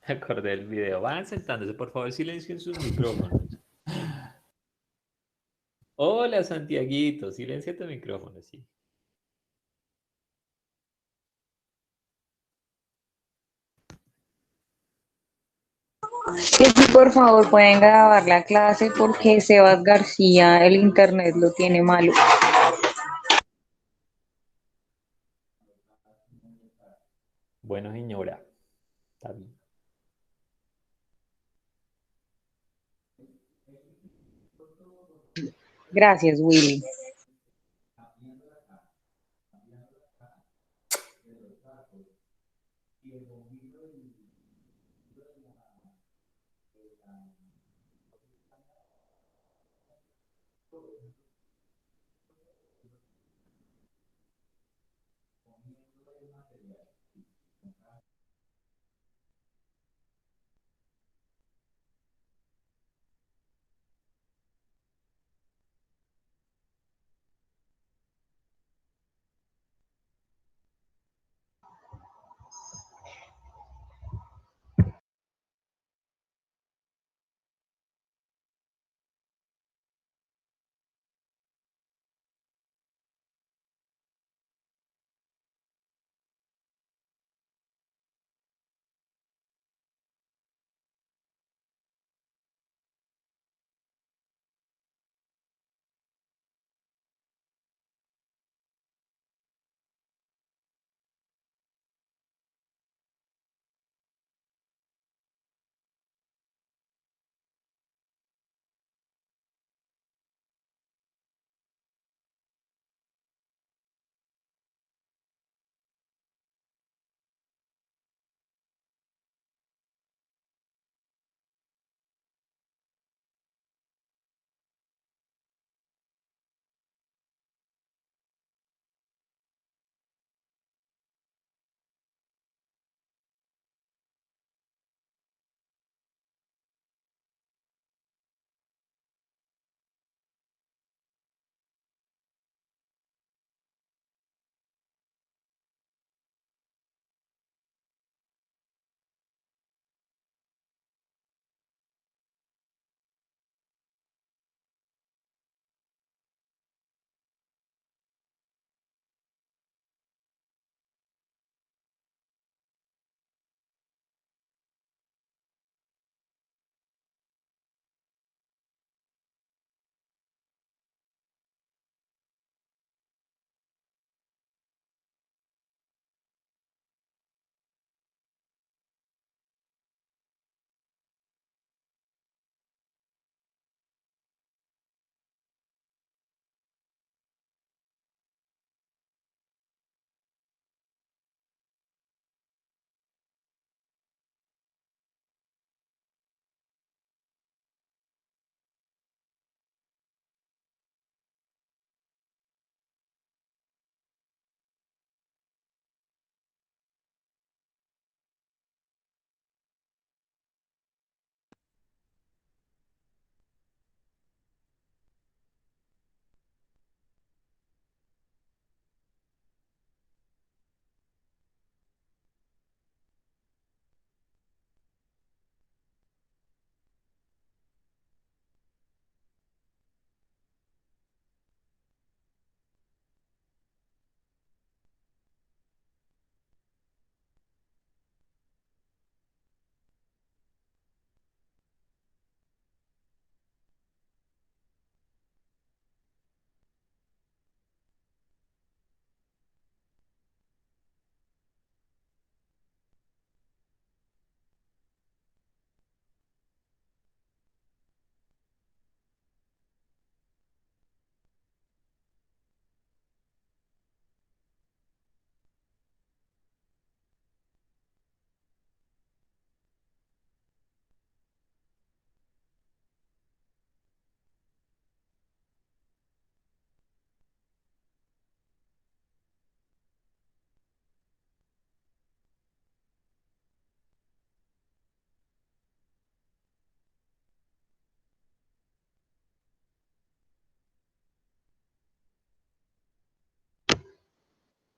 Me acordé del video. Van sentándose, por favor, silencien sus micrófonos. Hola, Santiaguito, silencia tu micrófono, sí. Que si por favor pueden grabar la clase porque Sebas García el internet lo tiene malo. Bueno, señora, está bien. Gracias, Willy.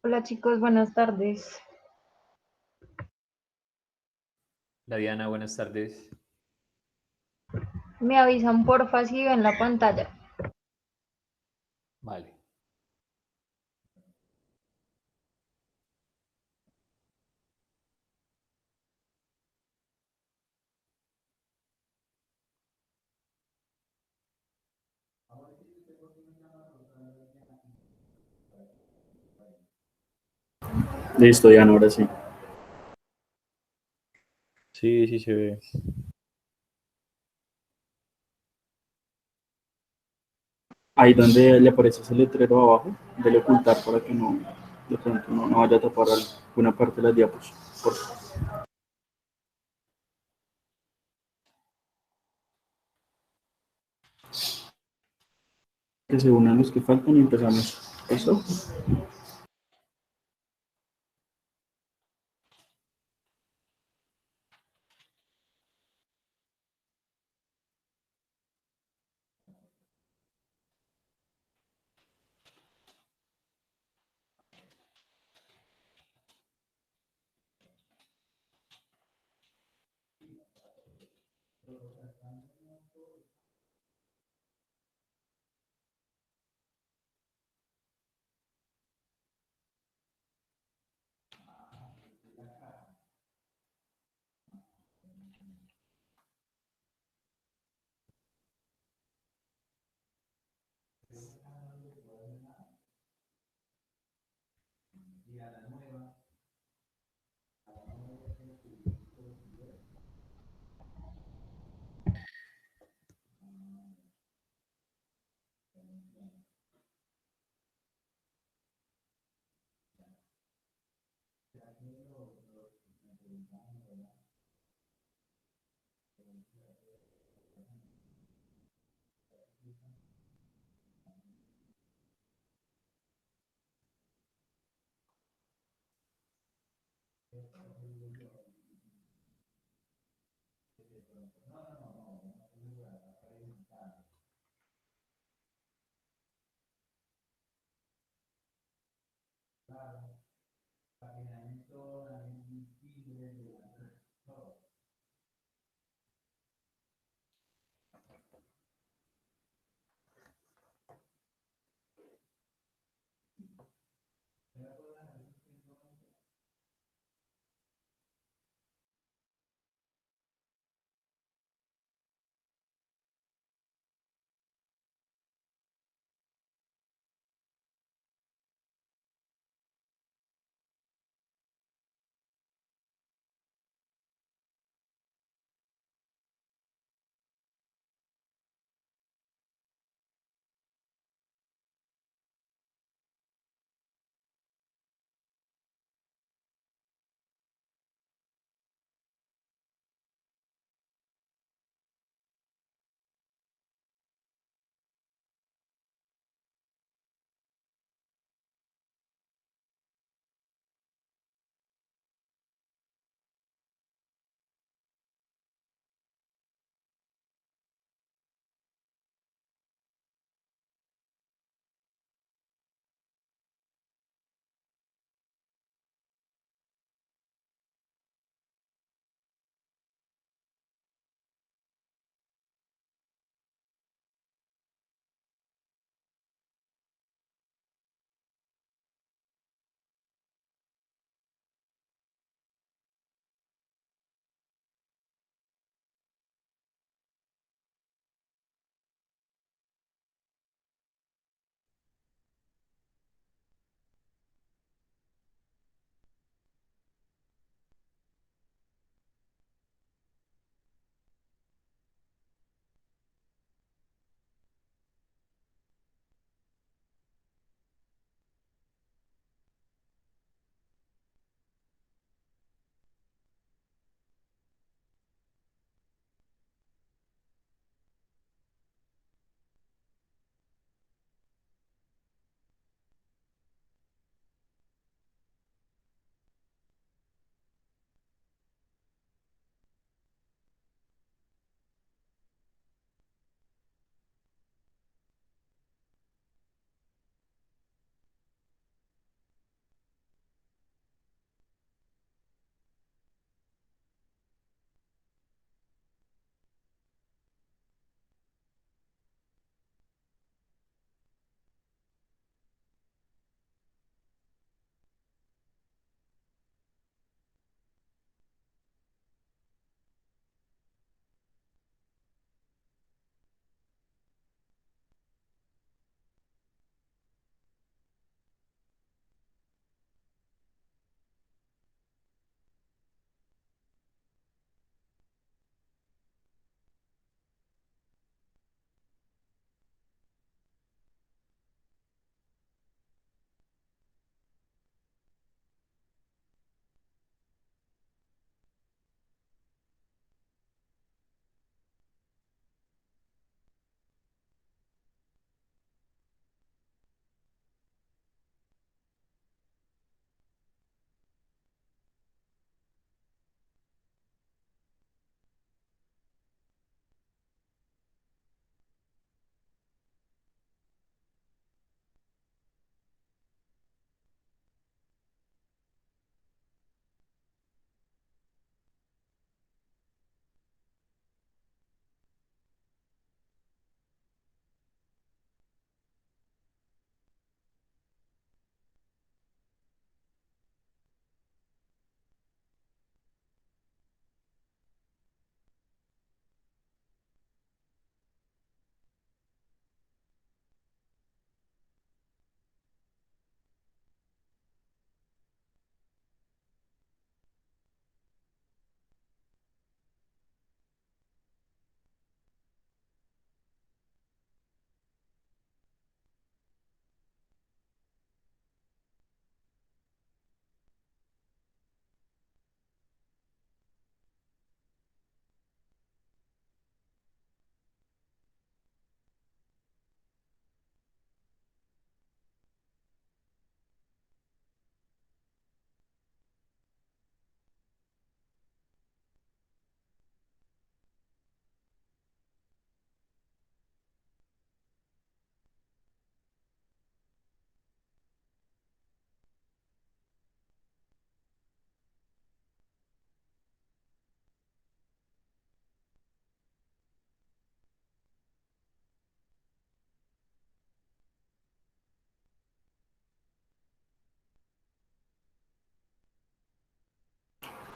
Hola chicos, buenas tardes. La Diana, buenas tardes. Me avisan porfa si ven la pantalla. Vale. Listo, Diana, ahora sí. Sí, sí se ve. Ahí donde le aparece ese letrero abajo, dele ocultar para que no, de pronto no vaya a tapar alguna parte de las diapos. Por favor. Que se unan los que faltan y empezamos. ¿Listo?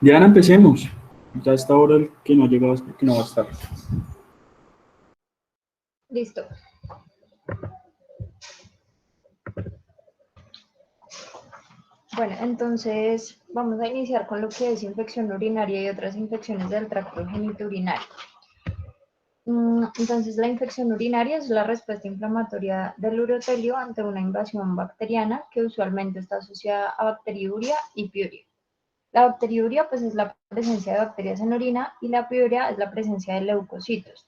Diana, empecemos. Ya a esta hora el que no ha llegado es porque no va a estar. Listo. Bueno, entonces vamos a iniciar con lo que es infección urinaria y otras infecciones del tracto genitourinario. Entonces, la infección urinaria es la respuesta inflamatoria del urotelio ante una invasión bacteriana que usualmente está asociada a bacteriuria y piuria. La bacteriuria, pues, es la presencia de bacterias en orina y la piuria es la presencia de leucocitos.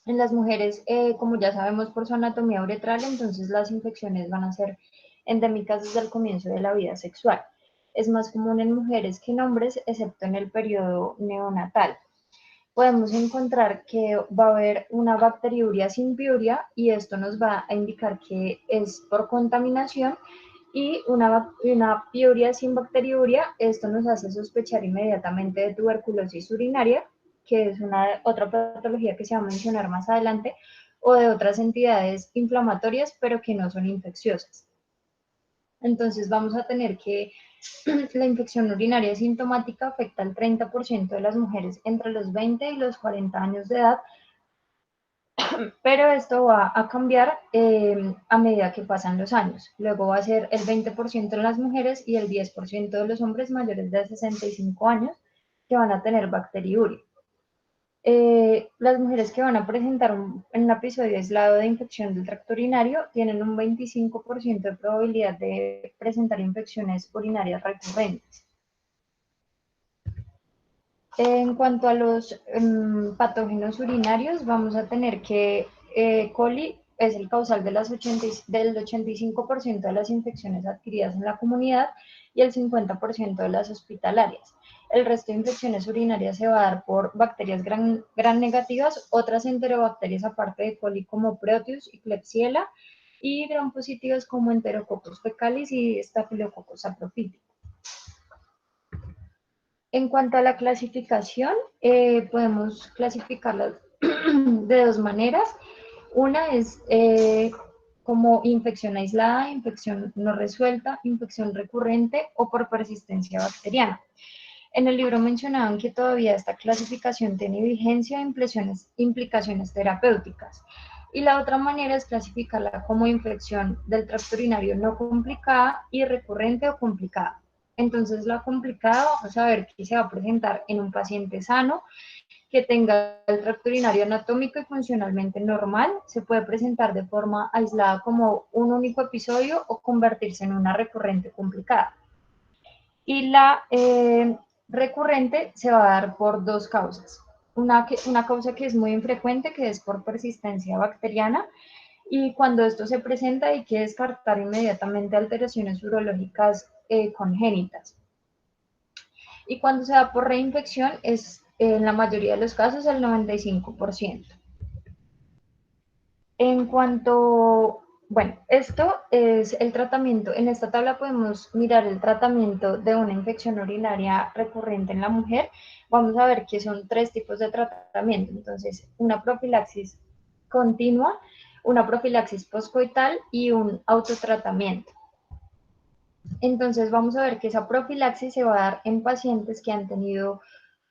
En las mujeres, como ya sabemos por su anatomía uretral, entonces las infecciones van a ser endémicas desde el comienzo de la vida sexual. Es más común en mujeres que en hombres, excepto en el periodo neonatal. Podemos encontrar que va a haber una bacteriuria sin piuria y esto nos va a indicar que es por contaminación, y una piuria sin bacteriuria, esto nos hace sospechar inmediatamente de tuberculosis urinaria, que es otra patología que se va a mencionar más adelante, o de otras entidades inflamatorias, pero que no son infecciosas. Entonces vamos a tener que la infección urinaria sintomática afecta al 30% de las mujeres entre los 20 y los 40 años de edad, pero esto va a cambiar a medida que pasan los años. Luego va a ser el 20% en las mujeres y el 10% de los hombres mayores de 65 años que van a tener bacteriuria. Las mujeres que van a presentar un episodio aislado de infección del tracto urinario tienen un 25% de probabilidad de presentar infecciones urinarias recurrentes. En cuanto a los patógenos urinarios, vamos a tener que coli es el causal de del 85% de las infecciones adquiridas en la comunidad y el 50% de las hospitalarias. El resto de infecciones urinarias se va a dar por bacterias gram negativas, otras enterobacterias aparte de coli como Proteus y Klebsiella, y gram positivas como Enterococcus fecalis y Staphylococcus saprophytic. En cuanto a la clasificación, podemos clasificarlas de dos maneras. Una es como infección aislada, infección no resuelta, infección recurrente o por persistencia bacteriana. En el libro mencionaban que todavía esta clasificación tiene vigencia e implicaciones terapéuticas. Y la otra manera es clasificarla como infección del tracto urinario no complicada y recurrente o complicada. Entonces, la complicada vamos a ver que se va a presentar en un paciente sano, que tenga el tracto urinario anatómico y funcionalmente normal. Se puede presentar de forma aislada como un único episodio o convertirse en una recurrente complicada. Y la recurrente se va a dar por dos causas. Una causa que es muy infrecuente, que es por persistencia bacteriana, y cuando esto se presenta hay que descartar inmediatamente alteraciones urológicas congénitas. Y cuando se da por reinfección es en la mayoría de los casos el 95%. En cuanto, bueno, esto es el tratamiento. En esta tabla podemos mirar el tratamiento de una infección urinaria recurrente en la mujer. Vamos a ver que son tres tipos de tratamiento. Entonces, una profilaxis continua, una profilaxis postcoital y un autotratamiento. Entonces, vamos a ver que esa profilaxis se va a dar en pacientes que han tenido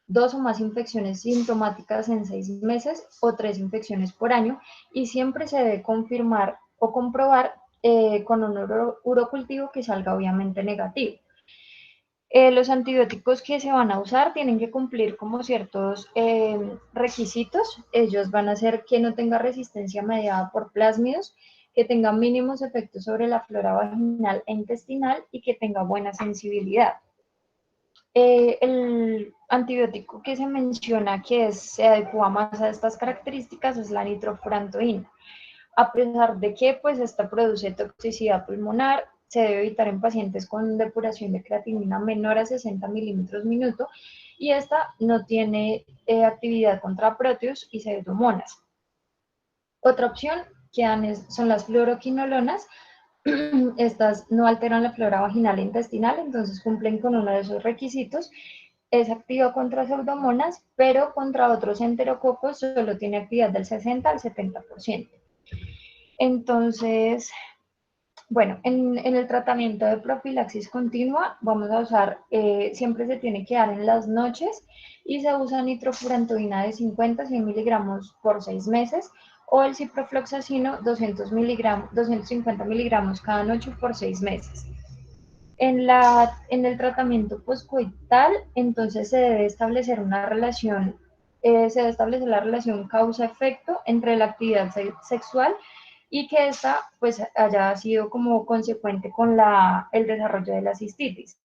2 o más infecciones sintomáticas en 6 meses o 3 infecciones por año, y siempre se debe confirmar o comprobar con un urocultivo que salga obviamente negativo. Los antibióticos que se van a usar tienen que cumplir como ciertos requisitos. Ellos van a ser que no tenga resistencia mediada por plásmidos, que tenga mínimos efectos sobre la flora vaginal e intestinal y que tenga buena sensibilidad. El antibiótico que se menciona que se adecua más a estas características es la nitrofurantoína. A pesar de que pues esta produce toxicidad pulmonar, se debe evitar en pacientes con depuración de creatinina menor a 60 milímetros minuto, y esta no tiene actividad contra Proteus y pseudomonas. Otra opción que dan son las fluoroquinolonas. Estas no alteran la flora vaginal e intestinal, entonces cumplen con uno de esos requisitos. Es activa contra pseudomonas, pero contra otros enterococos solo tiene actividad del 60 al 70%. Entonces, Bueno, en el tratamiento de profilaxis continua vamos a usar, siempre se tiene que dar en las noches y se usa nitrofurantoína de 50 a 100 miligramos por 6 meses o el ciprofloxacino 200 miligramos, 250 miligramos cada noche por 6 meses. En el tratamiento poscoital, entonces se debe establecer una relación, se debe establecer la relación causa-efecto entre la actividad sexual y que esta pues haya sido como consecuente con el desarrollo de la cistitis.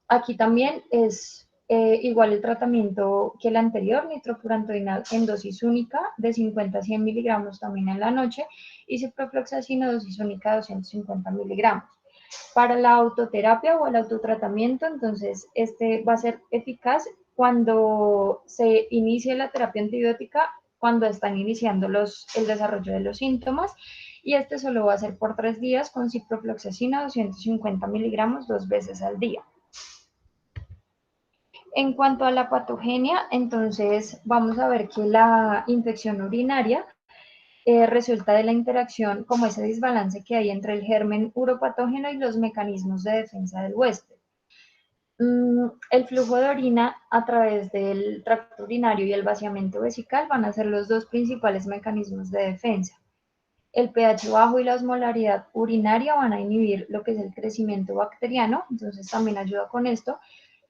Aquí también es igual el tratamiento que el anterior, nitrofurantoína en dosis única de 50 a 100 miligramos también en la noche y ciprofloxacino dosis única de 250 miligramos. Para la autoterapia o el autotratamiento, entonces este va a ser eficaz cuando se inicie la terapia antibiótica, cuando están iniciando el desarrollo de los síntomas, y este solo va a ser por 3 días con ciprofloxacina 250 miligramos 2 veces al día. En cuanto a la patogenia, entonces vamos a ver que la infección urinaria resulta de la interacción, como ese desbalance que hay entre el germen uropatógeno y los mecanismos de defensa del huésped. El flujo de orina a través del tracto urinario y el vaciamiento vesical van a ser los dos principales mecanismos de defensa. El pH bajo y la osmolaridad urinaria van a inhibir lo que es el crecimiento bacteriano, entonces también ayuda con esto.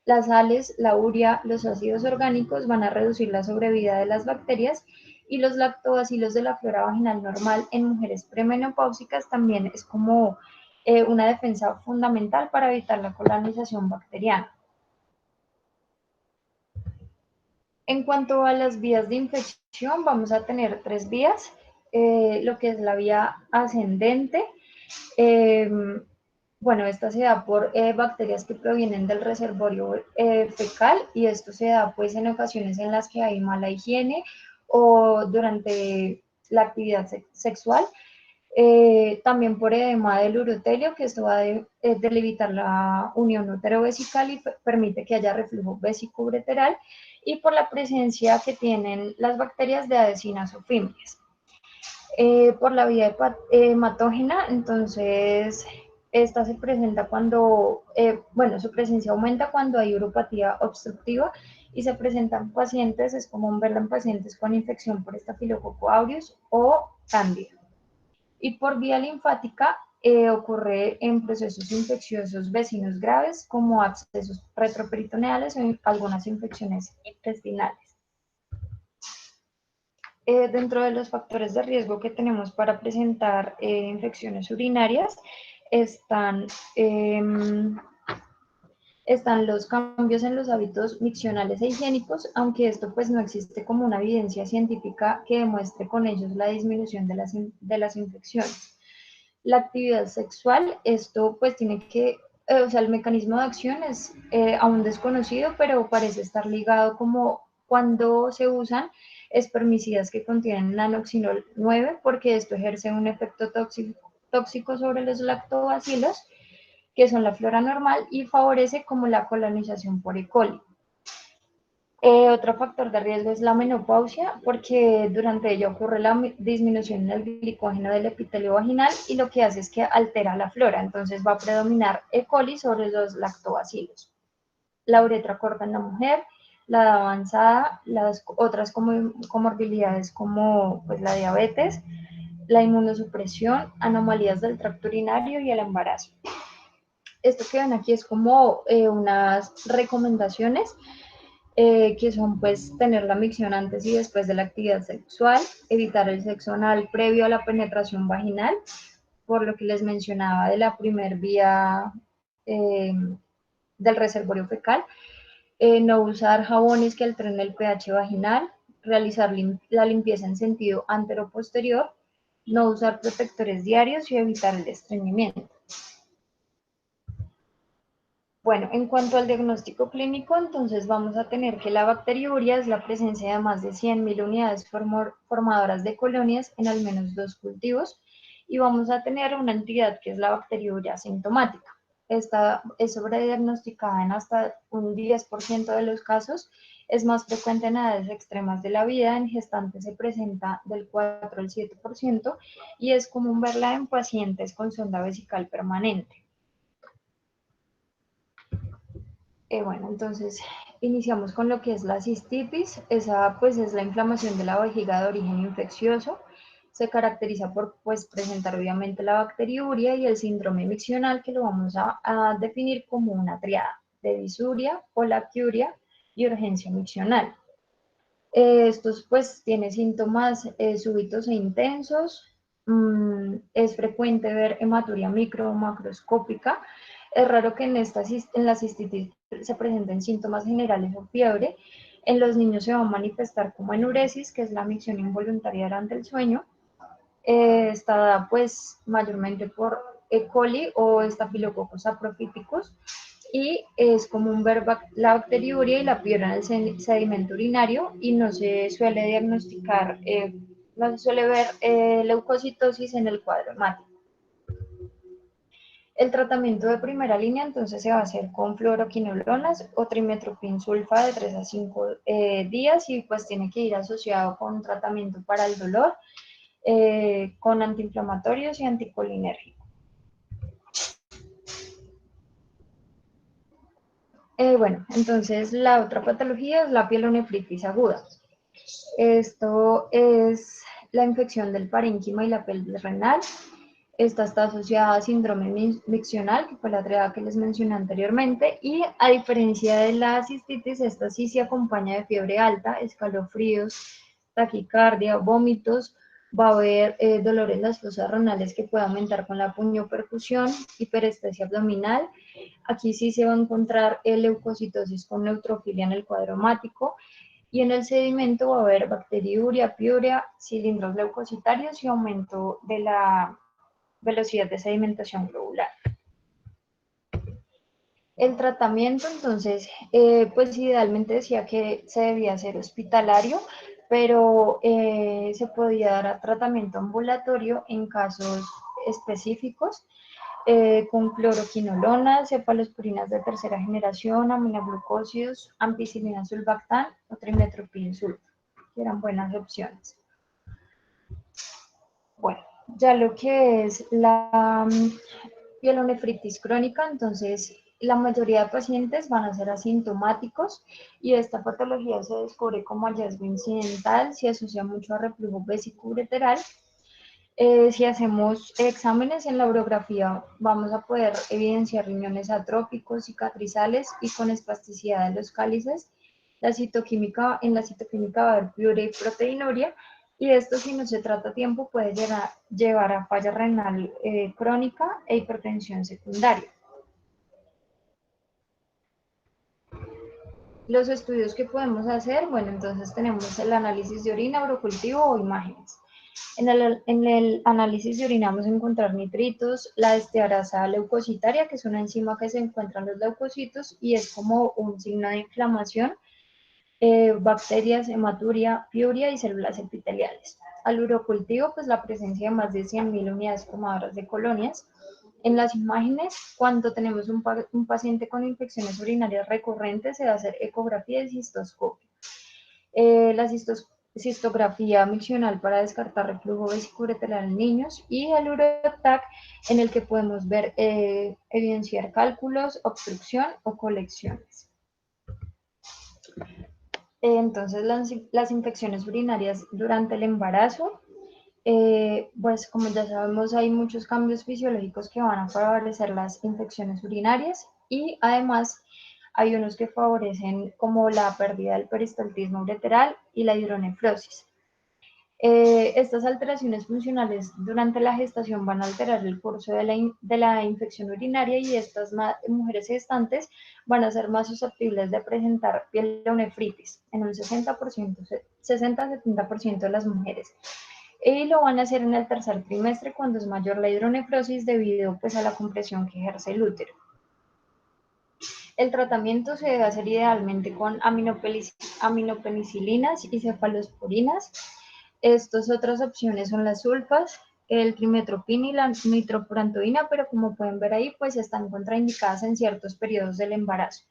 Las sales, la urea, los ácidos orgánicos van a reducir la sobrevida de las bacterias y los lactobacilos de la flora vaginal normal en mujeres premenopáusicas también es como una defensa fundamental para evitar la colonización bacteriana. En cuanto a las vías de infección, vamos a tener 3 vías, lo que es la vía ascendente. Bueno, esta se da por bacterias que provienen del reservorio fecal y esto se da pues en ocasiones en las que hay mala higiene o durante la actividad sexual. También por edema del urotelio, que esto va a delimitar la unión útero-vesical y permite que haya reflujo vesicoureteral, y por la presencia que tienen las bacterias de adhesinas o fimbrias. Por la vía hematógena, entonces esta se presenta cuando, bueno, su presencia aumenta cuando hay uropatía obstructiva y se presentan pacientes, es común verla en pacientes con infección por Staphylococcus aureus o cándida. Y por vía linfática ocurre en procesos infecciosos vecinos graves como abscesos retroperitoneales o algunas infecciones intestinales. Dentro de los factores de riesgo que tenemos para presentar infecciones urinarias están los cambios en los hábitos miccionales e higiénicos, aunque esto pues no existe como una evidencia científica que demuestre con ellos la disminución de las infecciones. La actividad sexual, esto pues tiene que, o sea, el mecanismo de acción es aún desconocido, pero parece estar ligado como cuando se usan espermicidas que contienen nanoxinol 9, porque esto ejerce un efecto tóxico sobre los lactobacilos, que son la flora normal, y favorece como la colonización por E. coli. Otro factor de riesgo es la menopausia, porque durante ella ocurre la disminución en el glicógeno del epitelio vaginal y lo que hace es que altera la flora, entonces va a predominar E. coli sobre los lactobacilos. La uretra corta en la mujer, la edad avanzada, las otras comorbilidades como pues, la diabetes, la inmunosupresión, anomalías del tracto urinario y el embarazo. Esto que ven aquí es como unas recomendaciones que son pues tener la micción antes y después de la actividad sexual, evitar el sexo anal previo a la penetración vaginal, por lo que les mencionaba de la primer vía del reservorio fecal, no usar jabones que alteren el pH vaginal, realizar la limpieza en sentido antero-posterior, no usar protectores diarios y evitar el estreñimiento. Bueno, en cuanto al diagnóstico clínico, entonces vamos a tener que la bacteriuria es la presencia de más de 100.000 unidades formadoras de colonias en al menos 2 cultivos y vamos a tener una entidad que es la bacteriuria asintomática. esta es sobrediagnosticada en hasta un 10% de los casos, es más frecuente en edades extremas de la vida, en gestantes se presenta del 4 al 7% y es común verla en pacientes con sonda vesical permanente. Bueno, entonces iniciamos con lo que es la cistitis. Esa pues es la inflamación de la vejiga de origen infeccioso. Se caracteriza por pues presentar obviamente la bacteriuria y el síndrome miccional, que lo vamos a definir como una triada de disuria, polaquiuria y urgencia miccional. Estos pues tienen síntomas súbitos e intensos. Es frecuente ver hematuria micro o macroscópica. Es raro que en la cistitis se presenten síntomas generales o fiebre. En los niños se va a manifestar como enuresis, que es la micción involuntaria durante el sueño. Está dada pues mayormente por E. coli o Staphylococcus saprophyticus y es común ver la bacteriuria y la piedra en el sedimento urinario y no se suele diagnosticar, no se suele ver leucocitosis en el cuadro hemático. El tratamiento de primera línea entonces se va a hacer con fluoroquinolonas o trimethoprim sulfa de 3 a 5 días y pues tiene que ir asociado con tratamiento para el dolor, con antiinflamatorios y anticolinérgicos. Bueno, entonces la otra patología es la pielonefritis aguda. Esto es la infección del parénquima y la pelvis renal. Esta está asociada a síndrome miccional, que fue la triada que les mencioné anteriormente, y a diferencia de la cistitis, esta sí se acompaña de fiebre alta, escalofríos, taquicardia, vómitos, va a haber dolor en las fosas renales que puede aumentar con la puñoperfusión, hiperestesia abdominal. Aquí sí se va a encontrar leucocitosis con neutrofilia en el cuadro hemático, y en el sedimento va a haber bacteriuria, piuria, cilindros leucocitarios y aumento de la velocidad de sedimentación globular. El tratamiento, entonces, pues idealmente decía que se debía hacer hospitalario, pero se podía dar tratamiento ambulatorio en casos específicos, con cloroquinolonas, cefalosporinas de tercera generación, aminoglucósidos, ampicilina sulbactam o trimethoprim sulfa, que eran buenas opciones. Bueno, ya lo que es la pielonefritis crónica, entonces la mayoría de pacientes van a ser asintomáticos y esta patología se descubre como hallazgo incidental, se asocia mucho a reflujo vesicoureteral. Si hacemos exámenes en la urografía, vamos a poder evidenciar riñones atróficos, cicatrizales y con espasticidad de los cálices. En la citoquímica va a haber piuria y proteinuria, y esto, si no se trata a tiempo, puede llevar a falla renal crónica e hipertensión secundaria. Los estudios que podemos hacer, bueno, entonces tenemos el análisis de orina, urocultivo o imágenes. En el análisis de orina vamos a encontrar nitritos, la estearasa leucocitaria, que es una enzima que se encuentra en los leucocitos y es como un signo de inflamación, bacterias, hematuria, piuria y células epiteliales. Al urocultivo, pues la presencia de más de 100.000 unidades comadoras de colonias. En las imágenes, cuando tenemos un paciente con infecciones urinarias recurrentes, se va a hacer ecografía y cistoscopio. La cistografía miccional para descartar reflujo vesicoureteral en niños y el urotac, en el que podemos ver evidenciar cálculos, obstrucción o colecciones. Entonces, las infecciones urinarias durante el embarazo, pues como ya sabemos, hay muchos cambios fisiológicos que van a favorecer las infecciones urinarias y además hay unos que favorecen como la pérdida del peristaltismo ureteral y la hidronefrosis. Estas alteraciones funcionales durante la gestación van a alterar el curso de la infección urinaria y estas mujeres gestantes van a ser más susceptibles de presentar pielonefritis en un 60-70% de las mujeres. Y lo van a hacer en el tercer trimestre cuando es mayor la hidronefrosis debido pues, a la compresión que ejerce el útero. El tratamiento se debe hacer idealmente con aminopenicilinas y cefalosporinas. Estas otras opciones son las sulfas, el trimestopina y la nitrofurantoína, pero como pueden ver ahí, pues están contraindicadas en ciertos periodos del embarazo.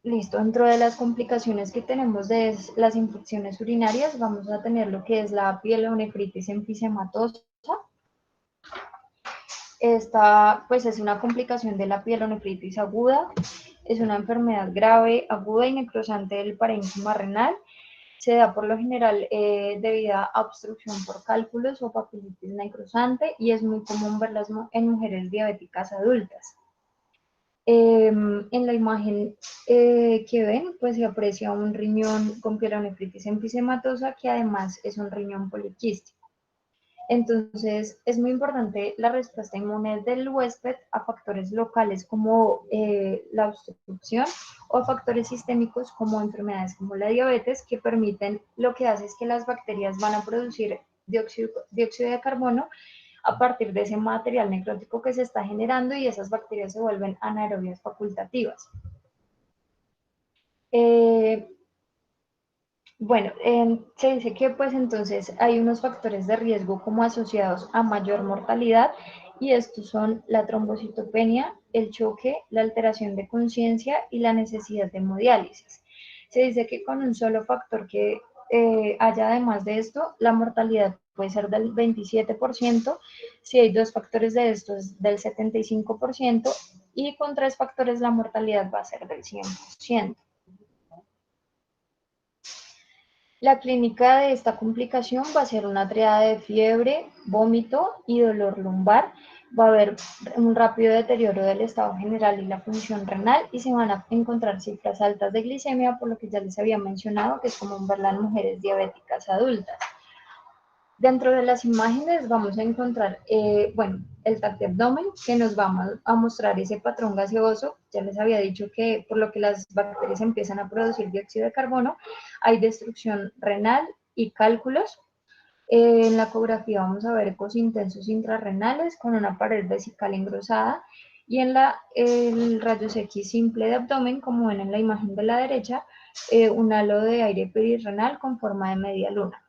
Listo, dentro de las complicaciones que tenemos de las infecciones urinarias, vamos a tener lo que es la pielonefritis enfisematosa. Esta, pues, es una complicación de la pielonefritis aguda, es una enfermedad grave, aguda y necrosante del parénquima renal. Se da por lo general debido a obstrucción por cálculos o papilitis necrosante y es muy común verlas en mujeres diabéticas adultas. En la imagen que ven, pues se aprecia un riñón con pielonefritis enfisematosa que además es un riñón poliquístico. Entonces, es muy importante la respuesta inmune del huésped a factores locales como la obstrucción o factores sistémicos como enfermedades como la diabetes, que permiten, lo que hace es que las bacterias van a producir dióxido de carbono a partir de ese material necrótico que se está generando y esas bacterias se vuelven anaerobias facultativas. Bueno, se dice que pues entonces hay unos factores de riesgo como asociados a mayor mortalidad y estos son la trombocitopenia, el choque, la alteración de conciencia y la necesidad de hemodiálisis. Se dice que con un solo factor que haya además de esto, la mortalidad puede ser del 27%, si hay dos factores de estos del 75% y con tres factores la mortalidad va a ser del 100%. La clínica de esta complicación va a ser una triada de fiebre, vómito y dolor lumbar. Va a haber un rápido deterioro del estado general y la función renal y se van a encontrar cifras altas de glicemia, por lo que ya les había mencionado que es común verla en mujeres diabéticas adultas. Dentro de las imágenes vamos a encontrar, el TAC de abdomen que nos va a mostrar ese patrón gaseoso. Ya les había dicho que por lo que las bacterias empiezan a producir dióxido de carbono, hay destrucción renal y cálculos. En la ecografía vamos a ver ecos intensos intrarrenales con una pared vesical engrosada y en el rayos X simple de abdomen, como ven en la imagen de la derecha, un halo de aire perirrenal con forma de media luna.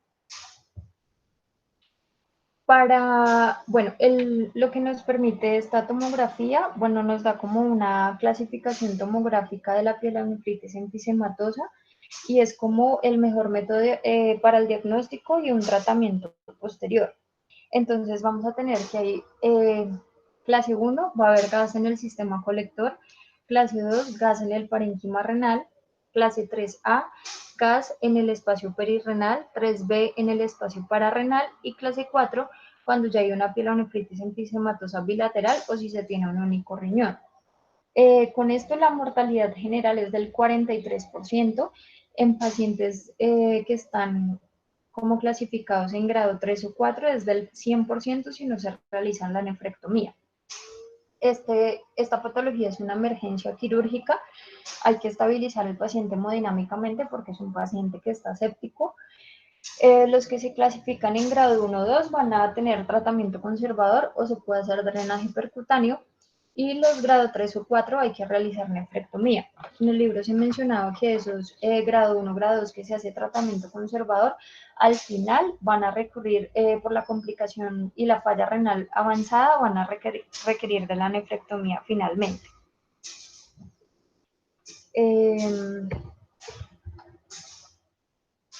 Lo que nos permite esta tomografía, nos da como una clasificación tomográfica de la pielonefritis enfisematosa y es como el mejor método para el diagnóstico y un tratamiento posterior. Entonces vamos a tener que hay clase 1, va a haber gas en el sistema colector, clase 2, gas en el parénquima renal, clase 3A, gas en el espacio perirrenal, 3B en el espacio pararrenal y clase 4 cuando ya hay una pielonefritis enfisematosa bilateral o si se tiene un único riñón. Con esto la mortalidad general es del 43% en pacientes que están como clasificados en grado 3 o 4 es del 100% si no se realizan la nefrectomía. Esta patología es una emergencia quirúrgica, hay que estabilizar al paciente hemodinámicamente porque es un paciente que está séptico. Los que se clasifican en grado 1 o 2 van a tener tratamiento conservador o se puede hacer drenaje percutáneo y los grado 3 o 4 hay que realizar nefrectomía. En el libro se mencionaba que esos grado 1, grado 2 que se hace tratamiento conservador, al final van a recurrir por la complicación y la falla renal avanzada, van a requerir de la nefrectomía finalmente.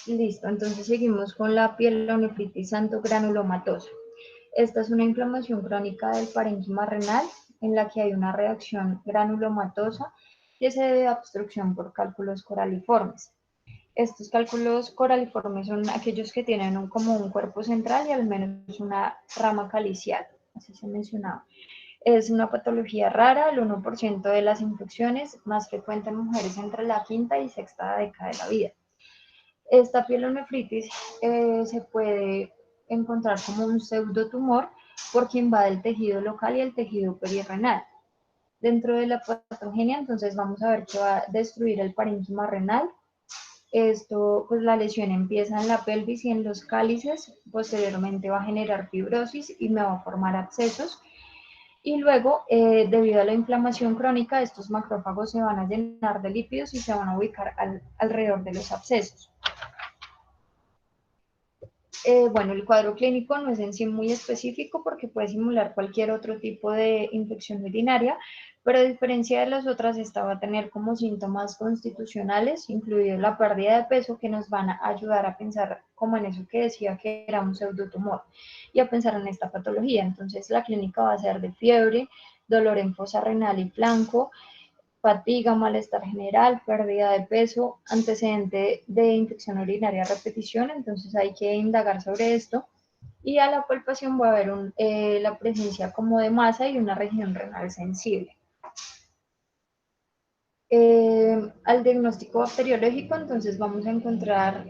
Listo, entonces seguimos con la pielonefritis granulomatosa. Esta es una inflamación crónica del parénquima renal en la que hay una reacción granulomatosa que se debe a obstrucción por cálculos coraliformes. Estos cálculos coraliformes son aquellos que tienen como un cuerpo central y al menos una rama calicial, así se mencionaba. Es una patología rara, el 1% de las infecciones, más frecuente en mujeres entre la quinta y sexta década de la vida. Esta pielonefritis se puede encontrar como un pseudotumor porque invade el tejido local y el tejido perirrenal. Dentro de la patogenia, entonces vamos a ver que va a destruir el parénquima renal. Esto, pues la lesión empieza en la pelvis y en los cálices, posteriormente va a generar fibrosis y me va a formar abscesos. Y luego, debido a la inflamación crónica, estos macrófagos se van a llenar de lípidos y se van a ubicar alrededor de los abscesos. Bueno, el cuadro clínico no es en sí muy específico porque puede simular cualquier otro tipo de infección urinaria, pero a diferencia de las otras, esta va a tener como síntomas constitucionales, incluido la pérdida de peso, que nos van a ayudar a pensar como en eso que decía que era un pseudotumor y a pensar en esta patología. Entonces, la clínica va a ser de fiebre, dolor en fosa renal y flanco, fatiga, malestar general, pérdida de peso, antecedente de infección urinaria a repetición, entonces hay que indagar sobre esto. Y a la palpación va a haber la presencia como de masa y una región renal sensible. Al diagnóstico bacteriológico, entonces vamos a encontrar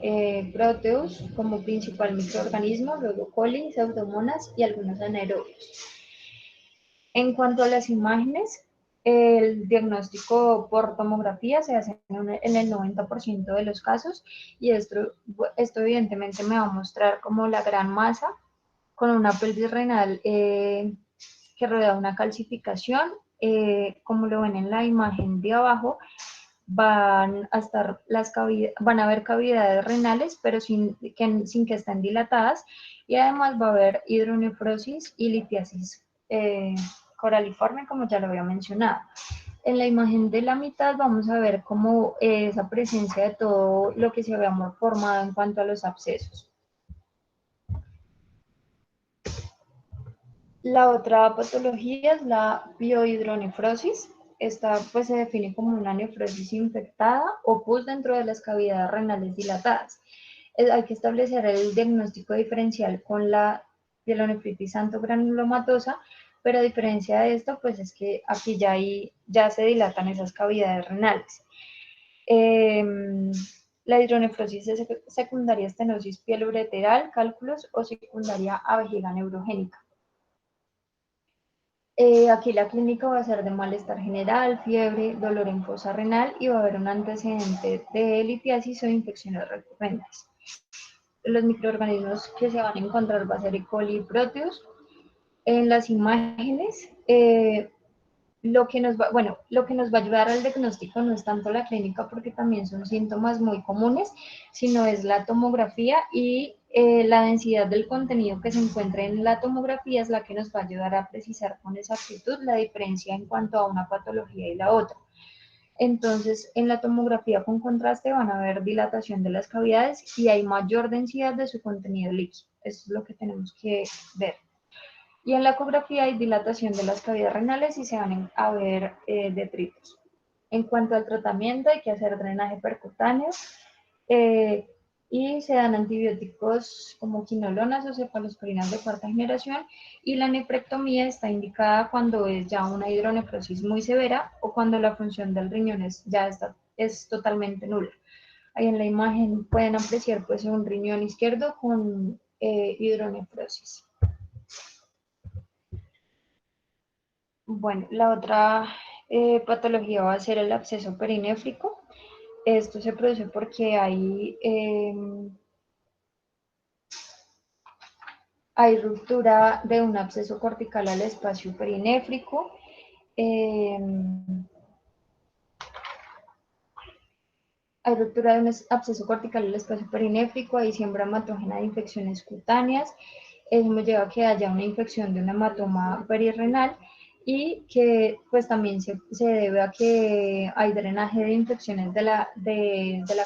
Proteus como principal microorganismo, luego coli, pseudomonas y algunos anaerobios. En cuanto a las imágenes, el diagnóstico por tomografía se hace en el 90% de los casos y esto evidentemente me va a mostrar como la gran masa con una pelvis renal que rodea una calcificación. Como lo ven en la imagen de abajo, van a haber cavidades renales, pero sin que estén dilatadas, y además va a haber hidronefrosis y litiasis coraliforme, como ya lo había mencionado. En la imagen de la mitad vamos a ver cómo esa presencia de todo lo que se había formado en cuanto a los abscesos. La otra patología es la biohidronefrosis. Esta pues se define como una nefrosis infectada o pus dentro de las cavidades renales dilatadas. Hay que establecer el diagnóstico diferencial con la pielonefritis granulomatosa, pero a diferencia de esto, pues es que aquí ya se dilatan esas cavidades renales. La hidronefrosis es secundaria a estenosis pieloureteral, cálculos o secundaria a vejiga neurogénica. Aquí la clínica va a ser de malestar general, fiebre, dolor en fosa renal y va a haber un antecedente de litiasis o infecciones recurrentes. Los microorganismos que se van a encontrar va a ser E. coli y Proteus. En las imágenes, lo que nos va a ayudar al diagnóstico no es tanto la clínica porque también son síntomas muy comunes, sino es la tomografía y la densidad del contenido que se encuentra en la tomografía es la que nos va a ayudar a precisar con exactitud la diferencia en cuanto a una patología y la otra. Entonces, en la tomografía con contraste van a ver dilatación de las cavidades y hay mayor densidad de su contenido líquido. Eso es lo que tenemos que ver. Y en la ecografía hay dilatación de las cavidades renales y se van a ver detritos. En cuanto al tratamiento, hay que hacer drenaje percutáneo y se dan antibióticos como quinolonas o cefalosporinas de cuarta generación, y la nefrectomía está indicada cuando es ya una hidronefrosis muy severa o cuando la función del riñón es totalmente nula. Ahí en la imagen pueden apreciar pues un riñón izquierdo con hidronefrosis. Bueno, la otra patología va a ser el absceso perinéfrico. Esto se produce porque hay ruptura de un absceso cortical al espacio perinéfrico. Hay ruptura de un absceso cortical al espacio perinéfrico, hay siembra hematógena de infecciones cutáneas. Eso me lleva a que haya una infección de un hematoma perirrenal y que pues también se debe a que hay drenaje de infecciones de la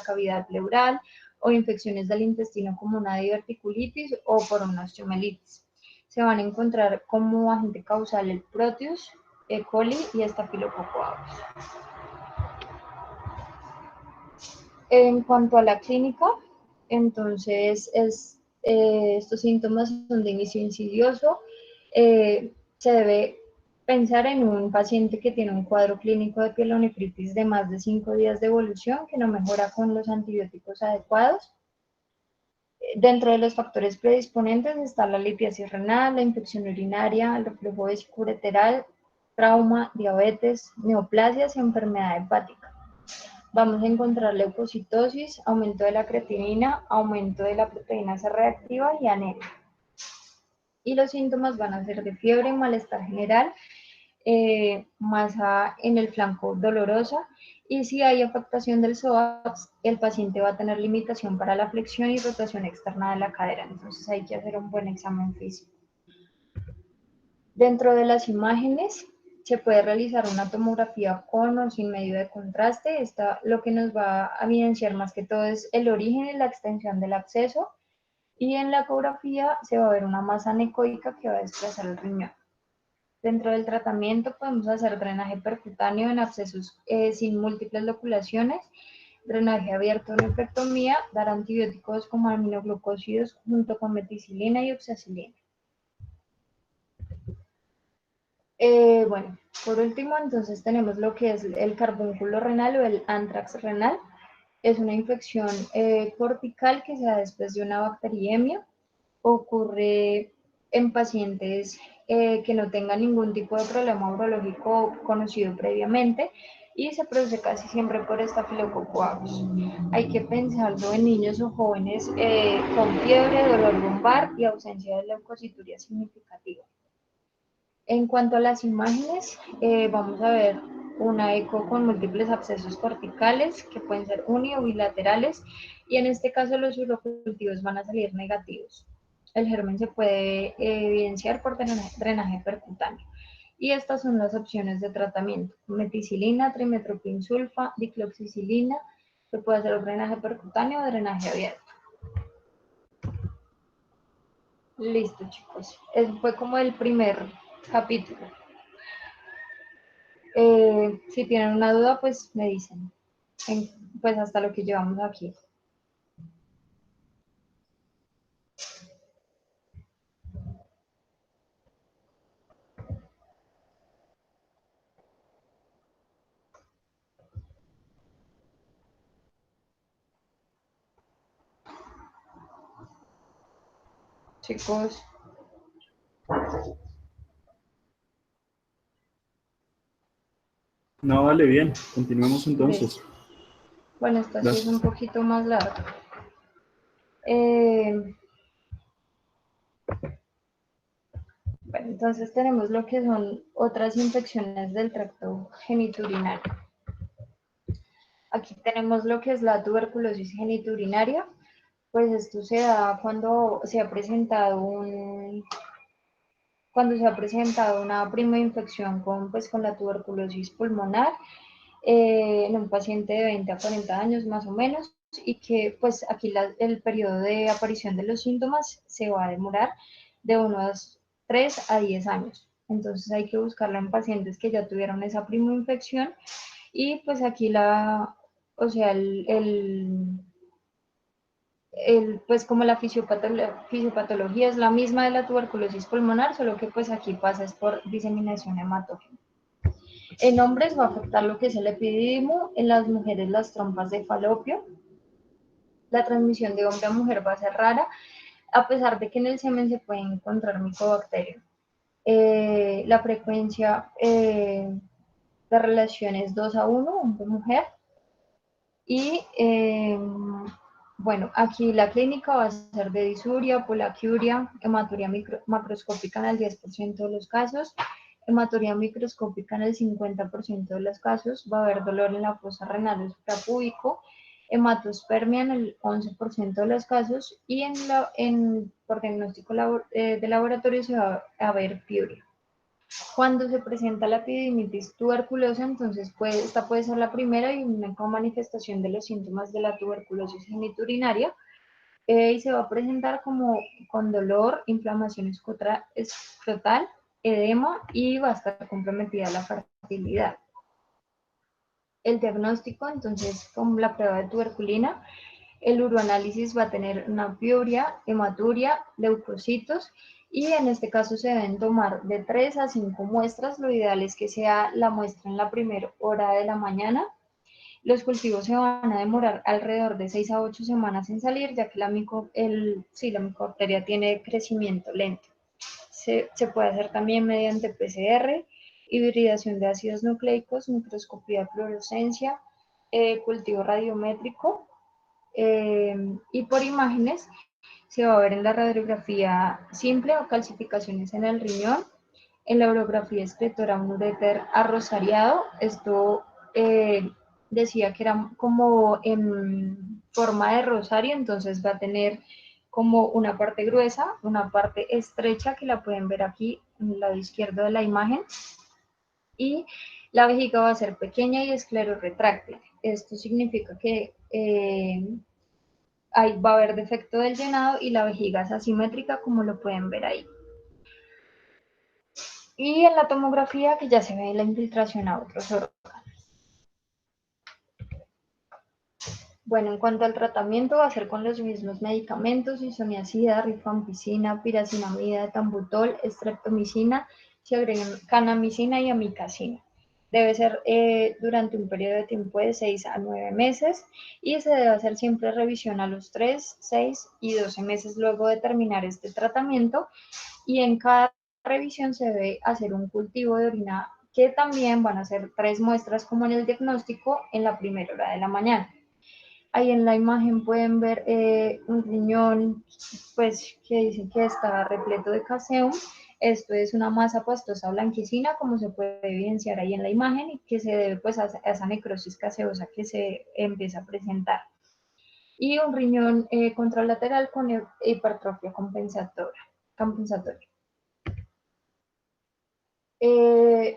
cavidad pleural o infecciones del intestino como una diverticulitis o por una osteomelitis. Se van a encontrar como agente causal el Proteus, E. coli y Staphylococcus aureus. En cuanto a la clínica, entonces estos síntomas son de inicio insidioso. Se debe pensar en un paciente que tiene un cuadro clínico de pielonefritis de más de 5 días de evolución que no mejora con los antibióticos adecuados. Dentro de los factores predisponentes está la litiasis renal, la infección urinaria, el reflujo vesicoureteral, trauma, diabetes, neoplasias y enfermedad hepática. Vamos a encontrar leucocitosis, aumento de la creatinina, aumento de la proteína C reactiva y anemia. Y los síntomas van a ser de fiebre, malestar general, masa en el flanco dolorosa, y si hay afectación del psoas, el paciente va a tener limitación para la flexión y rotación externa de la cadera, entonces hay que hacer un buen examen físico. Dentro de las imágenes se puede realizar una tomografía con o sin medio de contraste. Esta lo que nos va a evidenciar más que todo es el origen y la extensión del absceso, y en la ecografía se va a ver una masa anecoica que va a desplazar el riñón. Dentro del tratamiento podemos hacer drenaje percutáneo en abscesos sin múltiples loculaciones, drenaje abierto en nefrectomía, dar antibióticos como aminoglucósidos junto con meticilina y oxacilina. Bueno, por último, entonces tenemos lo que es el carbúnculo renal o el anthrax renal. Es una infección cortical que se da después de una bacteriemia. Ocurre en pacientes que no tengan ningún tipo de problema urológico conocido previamente y se produce casi siempre por Staphylococcus aureus. Hay que pensarlo en niños o jóvenes con fiebre, dolor lumbar y ausencia de leucocituria significativa. En cuanto a las imágenes, vamos a ver una eco con múltiples abscesos corticales que pueden ser uni o bilaterales, y en este caso los urocultivos van a salir negativos. El germen se puede evidenciar por drenaje percutáneo. Y estas son las opciones de tratamiento: meticilina, trimetoprim sulfa, dicloxicilina. Se puede hacer drenaje percutáneo o drenaje abierto. Listo, chicos. Eso fue como el primer capítulo. Si tienen una duda, pues me dicen. Pues hasta lo que llevamos aquí. Chicos, No, vale, bien. Continuemos entonces. bueno, esta sí es Gracias. un poquito más larga. Bueno, entonces tenemos lo que son otras infecciones del tracto genitourinario. Aquí tenemos lo que es la tuberculosis genitourinaria. Pues esto se da cuando se ha presentado una primera infección con la tuberculosis pulmonar en un paciente de 20 a 40 años más o menos, y que pues aquí el periodo de aparición de los síntomas se va a demorar de unos 3 a 10 años. Entonces hay que buscarla en pacientes que ya tuvieron esa primera infección, y pues aquí o sea, pues como la fisiopatología es la misma de la tuberculosis pulmonar, solo que pues aquí pasa es por diseminación hematógena. En hombres va a afectar lo que es el epididimo, en las mujeres las trompas de falopio. La transmisión de hombre a mujer va a ser rara, a pesar de que en el semen se puede encontrar micobacterium. La frecuencia de relaciones 2 a 1, hombre-mujer. Y bueno, aquí la clínica va a ser de disuria, polaquiuria, hematuria macroscópica en el 10% de los casos, hematuria microscópica en el 50% de los casos, va a haber dolor en la fosa renal o suprapúbico, hematospermia en el 11% de los casos, y por diagnóstico de laboratorio se va a ver piuria. Cuando se presenta la epididimitis tuberculosa, entonces esta puede ser la primera y una manifestación de los síntomas de la tuberculosis genitourinaria, y se va a presentar como con dolor, inflamación escrotal, edema, y va a estar comprometida la fertilidad. El diagnóstico, entonces, con la prueba de tuberculina, el uroanálisis va a tener una piuria, hematuria, leucocitos, y en este caso se deben tomar de 3 a 5 muestras. Lo ideal es que sea la muestra en la primera hora de la mañana. Los cultivos se van a demorar alrededor de 6 a 8 semanas en salir, ya que la micobacteria tiene crecimiento lento. Se puede hacer también mediante PCR, hibridación de ácidos nucleicos, microscopía de fluorescencia, cultivo radiométrico, y por imágenes se va a ver en la radiografía simple o calcificaciones en el riñón, en la orografía escritora un uréter arrosariado. Esto decía que era como en forma de rosario, entonces va a tener como una parte gruesa, una parte estrecha, que la pueden ver aquí en el lado izquierdo de la imagen, y la vejiga va a ser pequeña y esclerorretráctil. Esto significa que ahí va a haber defecto del llenado y la vejiga es asimétrica, como lo pueden ver ahí. Y en la tomografía, que ya se ve la infiltración a otros órganos. Bueno, en cuanto al tratamiento, va a ser con los mismos medicamentos: isoniazida, rifampicina, piracinamida, etambutol, streptomicina, se agregan kanamicina y amikacina. Debe ser durante un periodo de tiempo de 6 a 9 meses y se debe hacer siempre revisión a los 3, 6 y 12 meses luego de terminar este tratamiento, y en cada revisión se debe hacer un cultivo de orina, que también van a ser 3 muestras como en el diagnóstico en la primera hora de la mañana. Ahí en la imagen pueden ver un riñón, pues, que dicen que está repleto de caseum. Esto es una masa pastosa blanquecina, como se puede evidenciar ahí en la imagen, y que se debe, pues, a esa necrosis caseosa que se empieza a presentar. Y un riñón contralateral con hipertrofia compensatoria.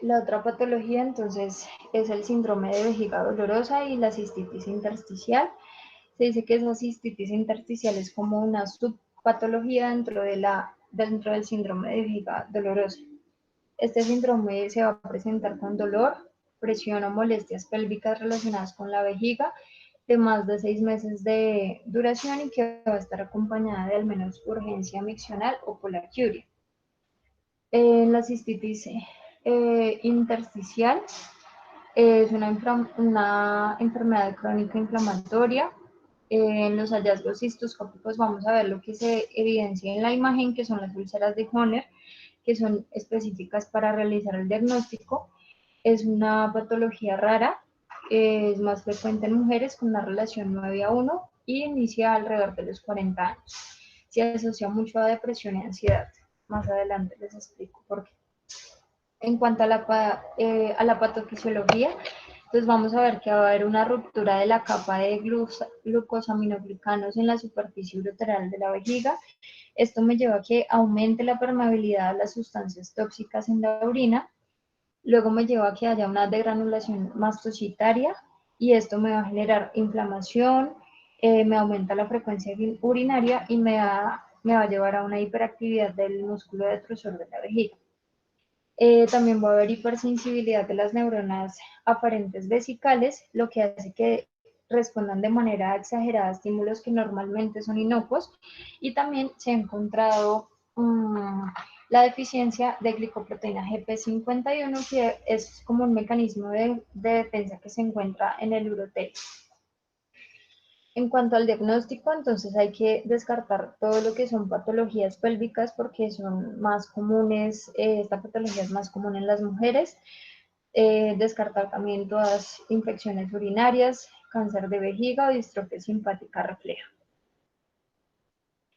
La otra patología, entonces, es el síndrome de vejiga dolorosa y la cistitis intersticial. Se dice que esa cistitis intersticial es como una subpatología dentro del síndrome de vejiga dolorosa. Este síndrome se va a presentar con dolor, presión o molestias pélvicas relacionadas con la vejiga de más de 6 meses de duración, y que va a estar acompañada de al menos urgencia miccional o poliaquiuria. La cistitis intersticial es una enfermedad crónica inflamatoria. En los hallazgos cistoscópicos vamos a ver lo que se evidencia en la imagen, que son las úlceras de Horner, que son específicas para realizar el diagnóstico. Es una patología rara, es más frecuente en mujeres con una relación 9:1 y inicia alrededor de los 40 años. Se asocia mucho a depresión y ansiedad. Más adelante les explico por qué. En cuanto a la patofisiología, entonces vamos a ver que va a haber una ruptura de la capa de glucosaminoglicanos en la superficie ureteral de la vejiga. Esto me lleva a que aumente la permeabilidad a las sustancias tóxicas en la orina. Luego me lleva a que haya una degranulación mastocitaria, y esto me va a generar inflamación, me aumenta la frecuencia urinaria y me va a llevar a una hiperactividad del músculo detrusor de la vejiga. También va a haber hipersensibilidad de las neuronas aferentes vesicales, lo que hace que respondan de manera exagerada a estímulos que normalmente son inocuos, y también se ha encontrado la deficiencia de glicoproteína GP51, que es como un mecanismo de defensa que se encuentra en el urotelio. En cuanto al diagnóstico, entonces hay que descartar todo lo que son patologías pélvicas, porque son más comunes, esta patología es más común en las mujeres. Descartar también todas infecciones urinarias, cáncer de vejiga o distrofia simpática refleja.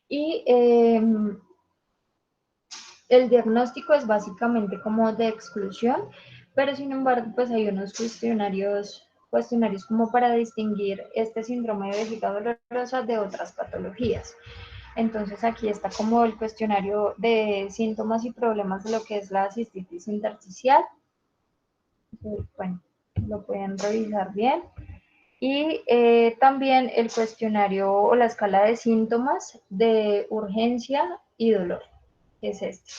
Y el diagnóstico es básicamente como de exclusión, pero sin embargo, pues hay unos cuestionarios como para distinguir este síndrome de vejiga dolorosa de otras patologías. Entonces aquí está como el cuestionario de síntomas y problemas de lo que es la cistitis intersticial. Bueno, lo pueden revisar bien. Y también el cuestionario o la escala de síntomas de urgencia y dolor, que es este.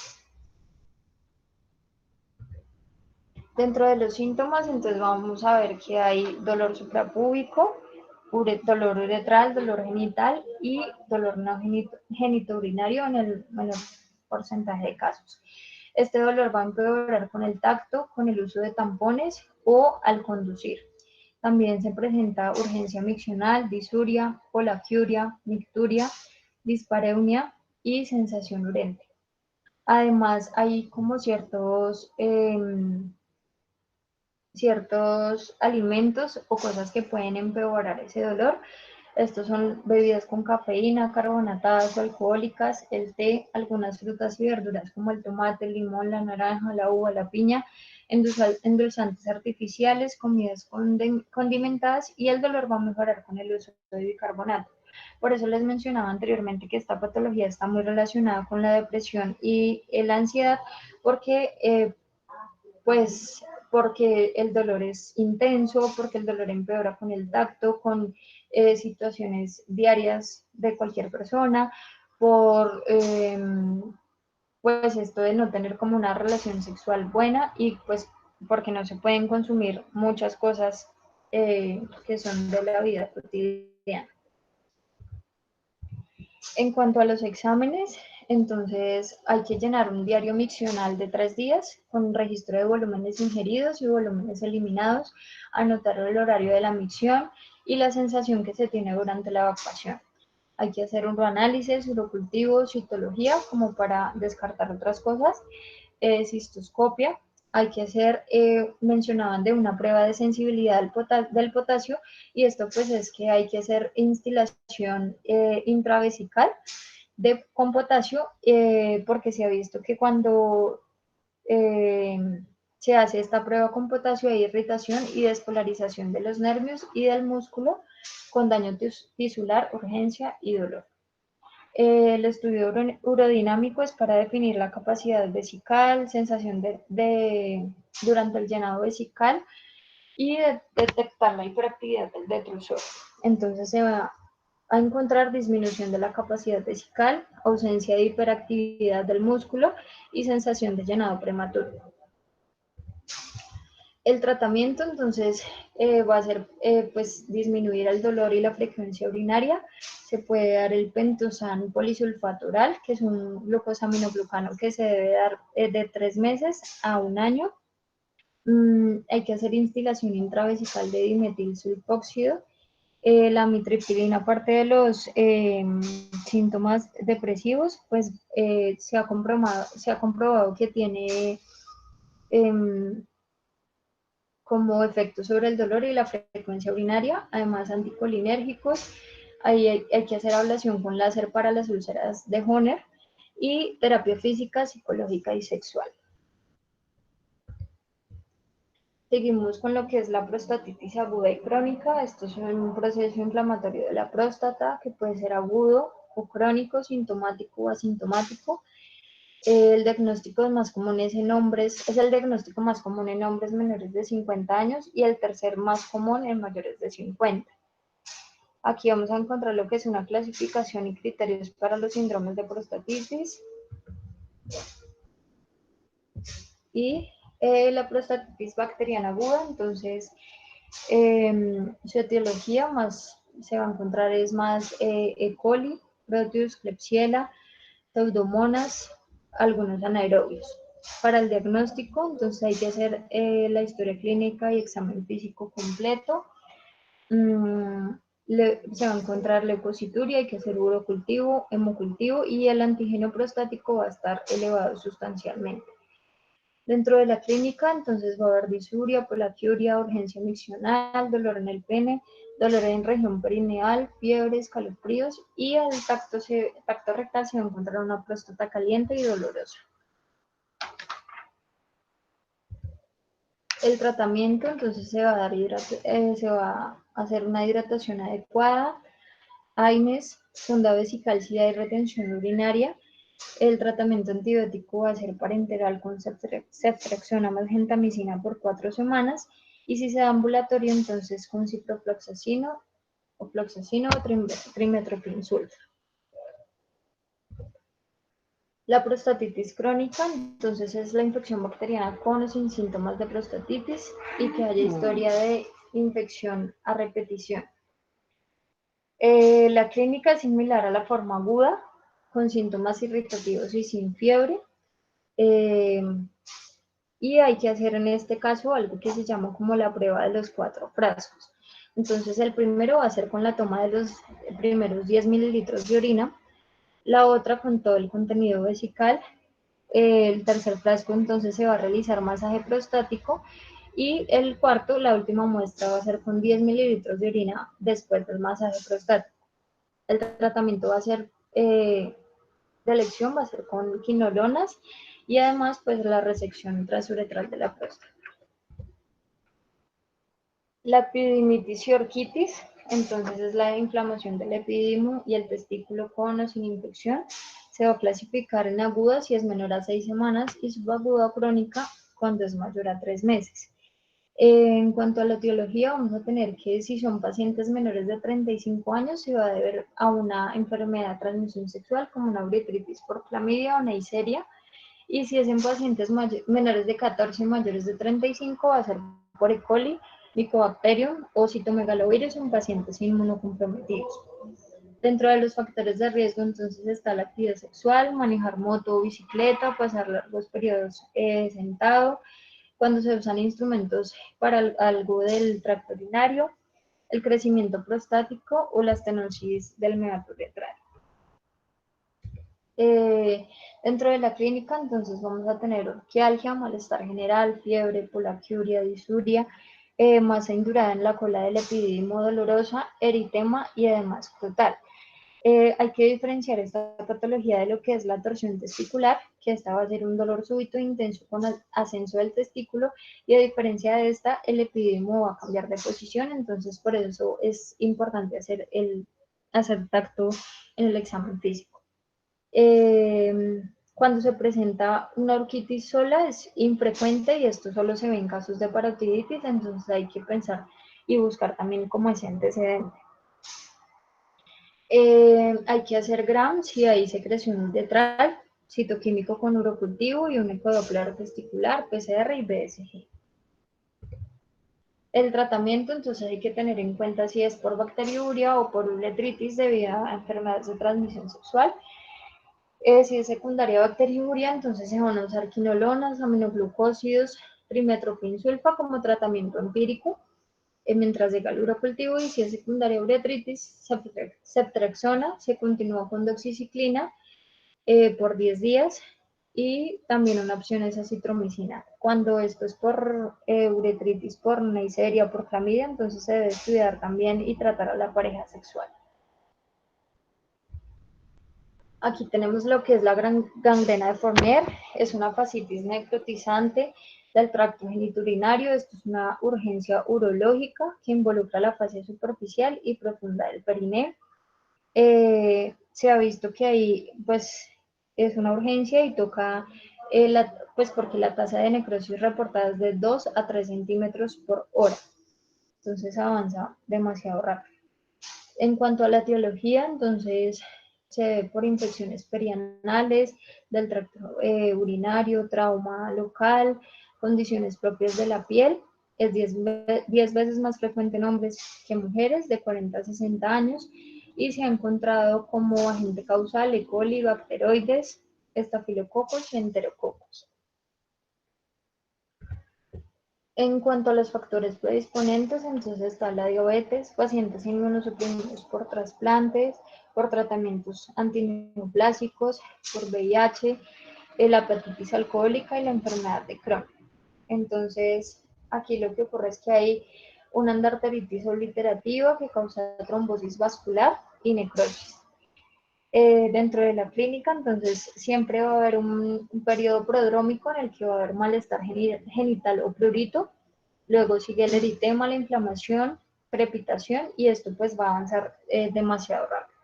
Dentro de los síntomas, entonces vamos a ver que hay dolor suprapúbico, dolor uretral, dolor genital y dolor no genitourinario en el menor porcentaje de casos. Este dolor va a empeorar con el tacto, con el uso de tampones o al conducir. También se presenta urgencia miccional, disuria, poliaquiuria, micturia, dispareunia y sensación urente. Además, hay como ciertos alimentos o cosas que pueden empeorar ese dolor. Estos son bebidas con cafeína, carbonatadas o alcohólicas, el té, algunas frutas y verduras como el tomate, el limón, la naranja, la uva, la piña, endulzantes artificiales, comidas condimentadas, y el dolor va a mejorar con el uso de bicarbonato. Por eso les mencionaba anteriormente que esta patología está muy relacionada con la depresión y la ansiedad, porque pues porque el dolor es intenso, porque el dolor empeora con el tacto, con situaciones diarias de cualquier persona, por pues esto de no tener como una relación sexual buena, y pues porque no se pueden consumir muchas cosas que son de la vida cotidiana. En cuanto a los exámenes, entonces hay que llenar un diario miccional de 3 días con un registro de volúmenes ingeridos y volúmenes eliminados, anotar el horario de la micción y la sensación que se tiene durante la evacuación. Hay que hacer uroanálisis, urocultivo, citología, como para descartar otras cosas, cistoscopia. Hay que hacer, mencionaban de una prueba de sensibilidad del potasio, y esto pues es que hay que hacer instilación intravesical con potasio, porque se ha visto que cuando eh, se hace esta prueba con potasio hay irritación y despolarización de los nervios y del músculo, con daño tisular, urgencia y dolor. El estudio urodinámico es para definir la capacidad vesical, sensación durante el llenado vesical y detectar la hiperactividad del detrusor. Entonces se va a encontrar disminución de la capacidad vesical, ausencia de hiperactividad del músculo y sensación de llenado prematuro. El tratamiento entonces va a ser pues disminuir el dolor y la frecuencia urinaria. Se puede dar el pentosan polisulfato oral, que es un glucosaminoglucano que se debe dar de 3 meses a 1 año. Hay que hacer instilación intravesical de dimetilsulfóxido. La amitriptilina, aparte de los síntomas depresivos, pues se ha comprobado que tiene como efecto sobre el dolor y la frecuencia urinaria, además anticolinérgicos. Ahí hay que hacer ablación con láser para las úlceras de Horner, y terapia física, psicológica y sexual. Seguimos con lo que es la prostatitis aguda y crónica. Esto es un proceso inflamatorio de la próstata que puede ser agudo o crónico, sintomático o asintomático. El diagnóstico más común es el diagnóstico más común en hombres menores de 50 años y el tercer más común en mayores de 50. Aquí vamos a encontrar lo que es una clasificación y criterios para los síndromes de prostatitis. Y la prostatitis bacteriana aguda, entonces su etiología más se va a encontrar es más E. coli, Proteus, Klebsiella, Pseudomonas, algunos anaerobios. Para el diagnóstico, entonces hay que hacer la historia clínica y examen físico completo. Se va a encontrar leucocituria, hay que hacer urocultivo, hemocultivo, y el antígeno prostático va a estar elevado sustancialmente. Dentro de la clínica, entonces va a haber disuria, polaquiuria, urgencia miccional, dolor en el pene, dolor en región perineal, fiebre, escalofríos, y al tacto rectal se va a encontrar una próstata caliente y dolorosa. El tratamiento, entonces se va a hacer una hidratación adecuada, AINES, sonda vesical si hay retención urinaria. El tratamiento antibiótico va a ser parenteral con ceftriaxona más gentamicina por 4 semanas, y si se da ambulatorio, entonces con ciprofloxacino o trimetoprim sulfa. La prostatitis crónica, entonces es la infección bacteriana con o sin síntomas de prostatitis y que haya historia de infección a repetición. La clínica es similar a la forma aguda, con síntomas irritativos y sin fiebre. Y hay que hacer en este caso algo que se llama como la prueba de los 4 frascos. Entonces el primero va a ser con la toma de los primeros 10 mililitros de orina, la otra con todo el contenido vesical. El tercer frasco entonces se va a realizar masaje prostático, Y el cuarto, la última muestra, va a ser con 10 mililitros de orina después del masaje prostático. El tratamiento va a ser de elección, va a ser con quinolonas y además pues la resección transuretral de la próstata. La epididimitis y orquitis, entonces es la inflamación del epididimo y el testículo con o sin infección. Se va a clasificar en aguda si es menor a 6 semanas y subaguda o crónica cuando es mayor a 3 meses. En cuanto a la etiología, vamos a tener que si son pacientes menores de 35 años, se va a deber a una enfermedad de transmisión sexual como una uretritis por clamidia o neisseria. Y si es en pacientes menores de 14 y mayores de 35, va a ser por E. coli, Mycobacterium o citomegalovirus en pacientes inmunocomprometidos. Dentro de los factores de riesgo, entonces, está la actividad sexual, manejar moto o bicicleta, pasar largos periodos sentado, cuando se usan instrumentos para algo del tracto urinario, el crecimiento prostático o la estenosis del meato uretral. Dentro de la clínica, entonces, vamos a tener orquialgia, malestar general, fiebre, polaquiuria, disuria, masa indurada en la cola del epididimo dolorosa, eritema y edema escrotal. Hay que diferenciar esta patología de lo que es la torsión testicular, que esta va a ser un dolor súbito e intenso con ascenso del testículo, y a diferencia de esta, el epididimo va a cambiar de posición, entonces por eso es importante hacer tacto en el examen físico. Cuando se presenta una orquitis sola es infrecuente y esto solo se ve en casos de parotiditis, entonces hay que pensar y buscar también como ese antecedente. Hay que hacer GRAM si hay secreción uretral, citoquímico con urocultivo y un ecodoppler testicular, PCR y BSG. El tratamiento, entonces hay que tener en cuenta si es por bacteriuria o por uretritis debido a enfermedades de transmisión sexual. Si es secundaria bacteriuria, entonces se van a usar quinolonas, aminoglucósidos, trimethoprim sulfa como tratamiento empírico, mientras llega el urocultivo, y si es secundaria uretritis, ceftriaxona, se continúa con doxiciclina por 10 días, y también una opción es acitromicina. Cuando esto es por uretritis, por neisseria o por clamidia, entonces se debe estudiar también y tratar a la pareja sexual. Aquí tenemos lo que es la gangrena de Fournier, es una fascitis necrotizante del tracto genitourinario. Esto es una urgencia urológica que involucra la fase superficial y profunda del perineo. Se ha visto que ahí pues es una urgencia y toca, pues porque la tasa de necrosis reportada es de 2 a 3 centímetros por hora, entonces avanza demasiado rápido. En cuanto a la etiología, entonces se ve por infecciones perianales, del tracto urinario, trauma local, condiciones propias de la piel. Es 10 veces más frecuente en hombres que mujeres de 40 a 60 años y se ha encontrado como agente causal E. coli, bacteroides, estafilococos y enterococos. En cuanto a los factores predisponentes, entonces está la diabetes, pacientes inmunosuprimidos por trasplantes, por tratamientos antineoplásicos, por VIH, la hepatitis alcohólica y la enfermedad de Crohn. Entonces, aquí lo que ocurre es que hay una endarteritis obliterativa que causa trombosis vascular y necrosis. Dentro de la clínica, entonces siempre va a haber un periodo prodrómico en el que va a haber malestar genital o prurito, luego sigue el eritema, la inflamación, crepitación, y esto pues va a avanzar demasiado rápido.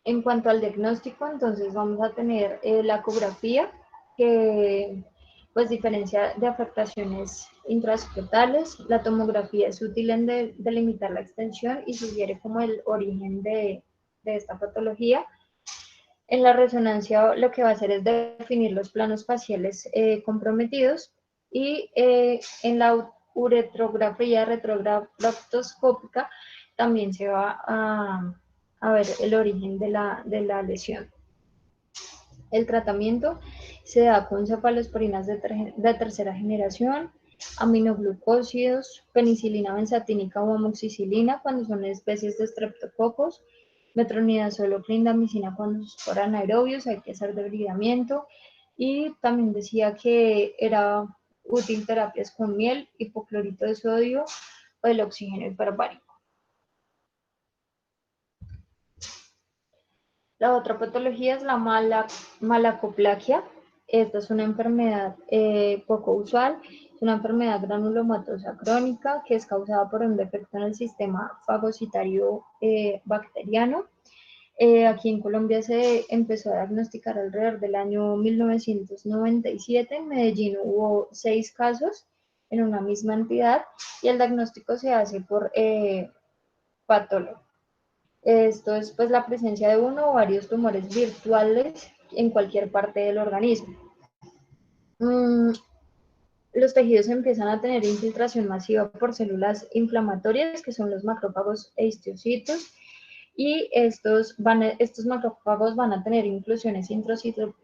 En cuanto al diagnóstico, entonces vamos a tener la ecografía, que pues diferencia de afectaciones intraescrotales. La tomografía es útil en delimitar la extensión y sugiere como el origen de esta patología. En la resonancia lo que va a hacer es definir los planos faciales comprometidos, y en la uretrografía retrograftóscópica también se va a ver el origen de la lesión. El tratamiento se da con cefalosporinas de tercera generación, aminoglucósidos, penicilina benzatínica o amoxicilina cuando son especies de streptococos, metronidazol o clindamicina cuando son anaerobios, hay que hacer debridamiento. Y también decía que era útil terapias con miel, hipoclorito de sodio o el oxígeno hiperbárico. La otra patología es la malacoplaquia. Esta es una enfermedad poco usual, es una enfermedad granulomatosa crónica que es causada por un defecto en el sistema fagocitario bacteriano. Aquí en Colombia se empezó a diagnosticar alrededor del año 1997. En Medellín hubo 6 casos en una misma entidad y el diagnóstico se hace por patólogo. Esto es pues la presencia de uno o varios tumores virtuales en cualquier parte del organismo. Los tejidos empiezan a tener infiltración masiva por células inflamatorias, que son los macrófagos e histocitos, y estos macrófagos van a tener inclusiones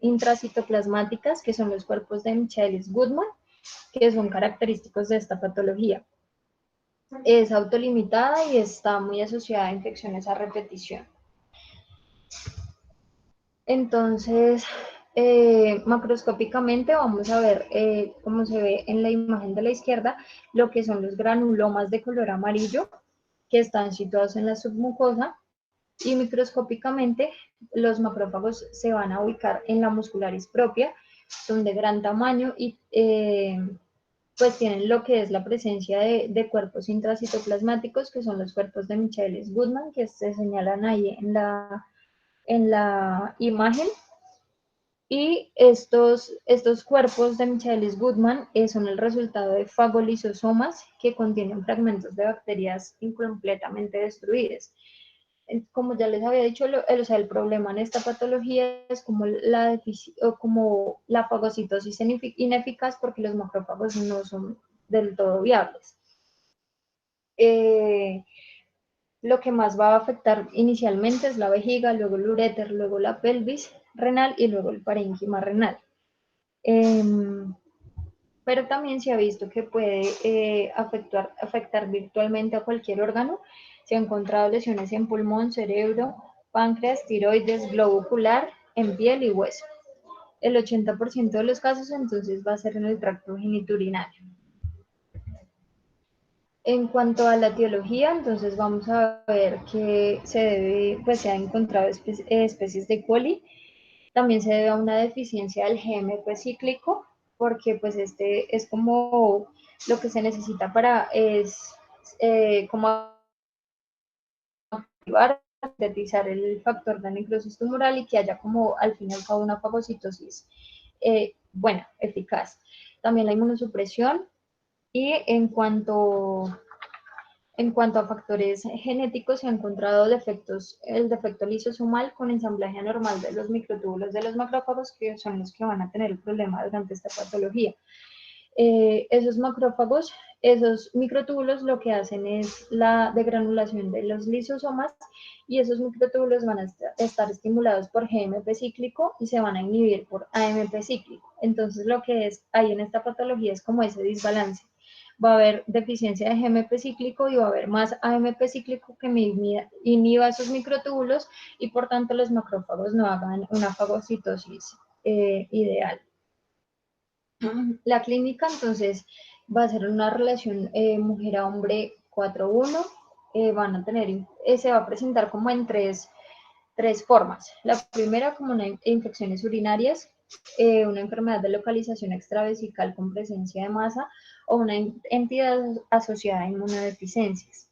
intracitoplasmáticas, que son los cuerpos de Michaelis-Goodman, que son característicos de esta patología. Es autolimitada y está muy asociada a infecciones a repetición. Entonces, macroscópicamente vamos a ver, como se ve en la imagen de la izquierda, lo que son los granulomas de color amarillo que están situados en la submucosa, y microscópicamente los macrófagos se van a ubicar en la muscularis propia, son de gran tamaño y pues tienen lo que es la presencia de cuerpos intracitoplasmáticos, que son los cuerpos de Michaelis-Goodman, que se señalan ahí en la imagen. Y estos cuerpos de Michaelis-Goodman son el resultado de fagolisosomas que contienen fragmentos de bacterias incompletamente destruidas. Como ya les había dicho, el problema en esta patología es como la fagocitosis ineficaz, porque los macrófagos no son del todo viables. Lo que más va a afectar inicialmente es la vejiga, luego el uréter, luego la pelvis renal y luego el parénquima renal. Pero también se ha visto que puede afectar virtualmente a cualquier órgano. Se han encontrado lesiones en pulmón, cerebro, páncreas, tiroides, globo ocular, en piel y hueso. El 80% de los casos entonces va a ser en el tracto genitourinario. En cuanto a la etiología, entonces vamos a ver que se ha encontrado especies de coli. También se debe a una deficiencia del GMP cíclico, porque pues este es como lo que se necesita para como activar, sintetizar el factor de necrosis tumoral y que haya como al fin y al cabo una fagocitosis buena, eficaz. También la inmunosupresión. Y en cuanto a factores genéticos, se ha encontrado el defecto lisosomal con ensamblaje anormal de los microtúbulos de los macrófagos, que son los que van a tener el problema durante esta patología. Esos macrófagos, esos microtúbulos, lo que hacen es la degranulación de los lisosomas, y esos microtúbulos van a estar estimulados por GMP cíclico y se van a inhibir por AMP cíclico. Entonces, lo que hay en esta patología es como ese desbalance. Va a haber deficiencia de GMP cíclico y va a haber más AMP cíclico que inhiba esos microtúbulos, y por tanto los macrófagos no hagan una fagocitosis ideal. La clínica entonces va a ser una relación mujer a hombre 4-1. Se va a presentar como en tres formas. La primera como infecciones urinarias, una enfermedad de localización extravesical con presencia de masa o una entidad asociada a inmunodeficiencias.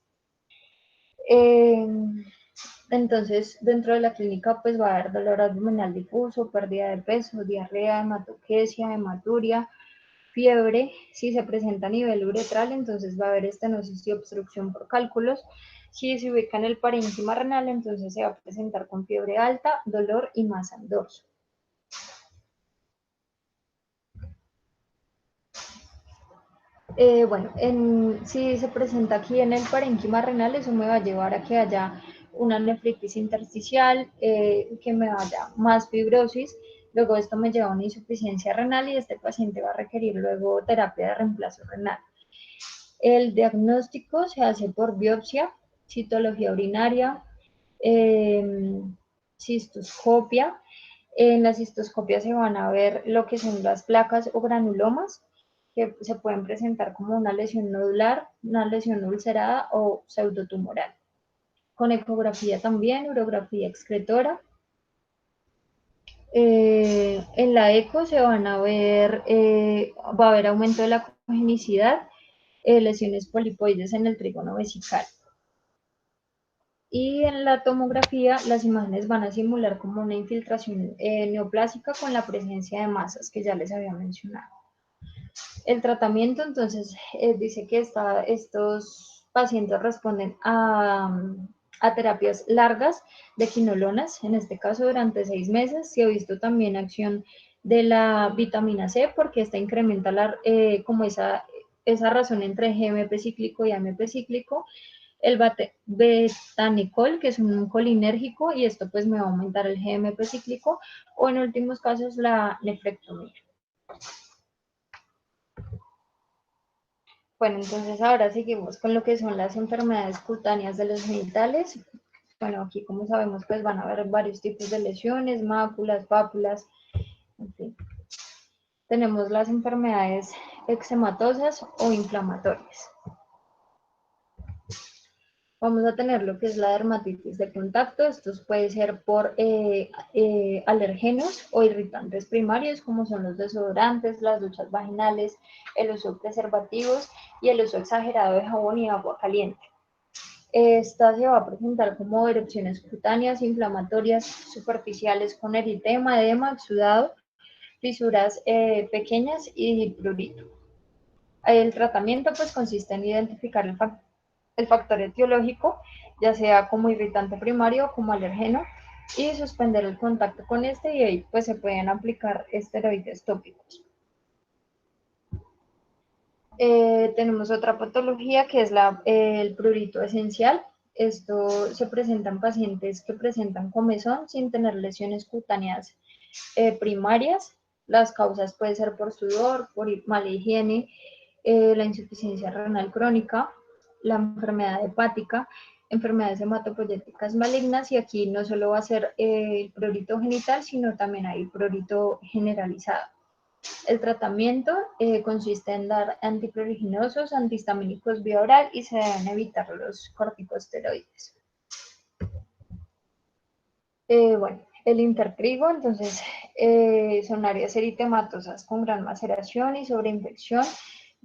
Entonces, dentro de la clínica pues va a haber dolor abdominal difuso, pérdida de peso, diarrea, hematoquesia, hematuria, fiebre. Si se presenta a nivel uretral, entonces va a haber estenosis y obstrucción por cálculos. Si se ubica en el parénquima renal, entonces se va a presentar con fiebre alta, dolor y masa en dorso. Bueno, si se presenta aquí en el parénquima renal, eso me va a llevar a que haya una nefritis intersticial, que me vaya más fibrosis. Luego esto me lleva a una insuficiencia renal y este paciente va a requerir luego terapia de reemplazo renal. El diagnóstico se hace por biopsia, citología urinaria, cistoscopia. En la cistoscopia se van a ver lo que son las placas o granulomas. que se pueden presentar como una lesión nodular, una lesión ulcerada o pseudotumoral. Con ecografía también, urografía excretora. En la eco se van a ver, va a haber aumento de la congenicidad, lesiones polipoides en el trígono vesical. Y en la tomografía las imágenes van a simular como una infiltración neoplásica con la presencia de masas que ya les había mencionado. El tratamiento entonces dice que estos pacientes responden a terapias largas de quinolonas, en este caso durante 6 meses. Se ha visto también acción de la vitamina C porque esta incrementa como esa razón entre GMP cíclico y AMP cíclico. El betanicol, que es un colinérgico, y esto pues me va a aumentar el GMP cíclico, o en últimos casos la nefrectomía. Bueno, entonces ahora seguimos con lo que son las enfermedades cutáneas de los genitales. Bueno, aquí como sabemos pues van a haber varios tipos de lesiones, máculas, pápulas, en fin. Tenemos las enfermedades eczematosas o inflamatorias. Vamos a tener lo que es la dermatitis de contacto. Estos puede ser por alergenos o irritantes primarios, como son los desodorantes, las duchas vaginales, el uso de preservativos y el uso exagerado de jabón y agua caliente. Esta se va a presentar como erupciones cutáneas, inflamatorias, superficiales con eritema, edema, exudado, fisuras pequeñas y prurito. El tratamiento pues consiste en identificar el factor etiológico, ya sea como irritante primario o como alergeno, y suspender el contacto con este, y ahí pues se pueden aplicar esteroides tópicos. Tenemos otra patología que es el prurito esencial. Esto se presenta en pacientes que presentan comezón sin tener lesiones cutáneas primarias. Las causas pueden ser por sudor, por mala higiene, la insuficiencia renal crónica, la enfermedad hepática, enfermedades hematopoyéticas malignas, y aquí no solo va a ser el prurito genital, sino también hay prurito generalizado. El tratamiento consiste en dar antipruriginosos, antihistamínicos vía oral, y se deben evitar los corticosteroides. Bueno, el intertrigo, entonces, son áreas eritematosas con gran maceración y sobreinfección.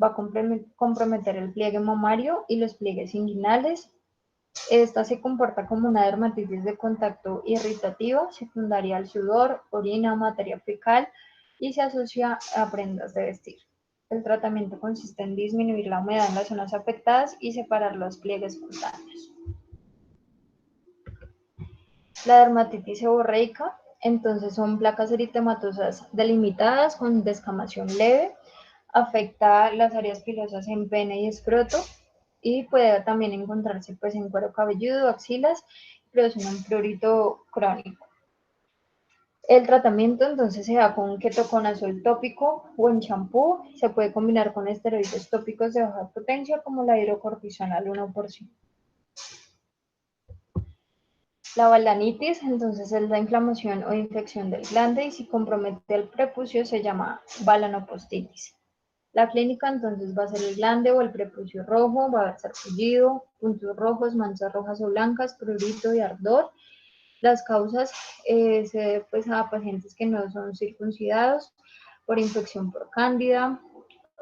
Va a comprometer el pliegue mamario y los pliegues inguinales. Esta se comporta como una dermatitis de contacto irritativa, secundaria al sudor, orina, materia fecal, y se asocia a prendas de vestir. El tratamiento consiste en disminuir la humedad en las zonas afectadas y separar los pliegues cutáneos. La dermatitis seborreica, entonces son placas eritematosas delimitadas con descamación leve, afecta las áreas pilosas en pene y escroto, y puede también encontrarse pues en cuero cabelludo, axilas, produciendo un prurito crónico. El tratamiento entonces se da con ketoconazol tópico o en champú. Se puede combinar con esteroides tópicos de baja potencia como la hidrocortisona al 1%. La balanitis, entonces, es la inflamación o infección del glande, y si compromete el prepucio se llama balanopostitis. La clínica entonces va a ser el glande o el prepucio rojo, va a ser sarpullido, puntos rojos, manchas rojas o blancas, prurito y ardor. Las causas se deben pues, a pacientes que no son circuncidados, por infección por cándida.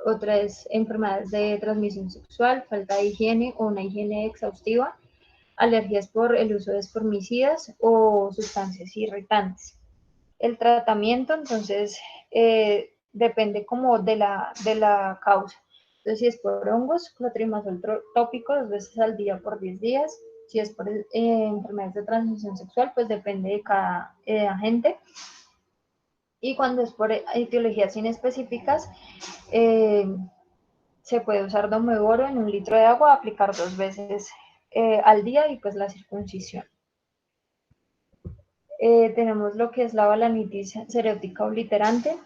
Otra es enfermedades de transmisión sexual, falta de higiene o una higiene exhaustiva, alergias por el uso de espermicidas o sustancias irritantes. El tratamiento, entonces, depende como de la causa. Entonces, si es por hongos, clotrimazol tópico 2 veces al día por 10 días. Si es por enfermedades de transmisión sexual, pues depende de cada agente. Y cuando es por etiologías inespecíficas, se puede usar domeboro en 1 litro de agua, aplicar 2 veces al día, y pues la circuncisión. Tenemos lo que es la balanitis serótica obliterante.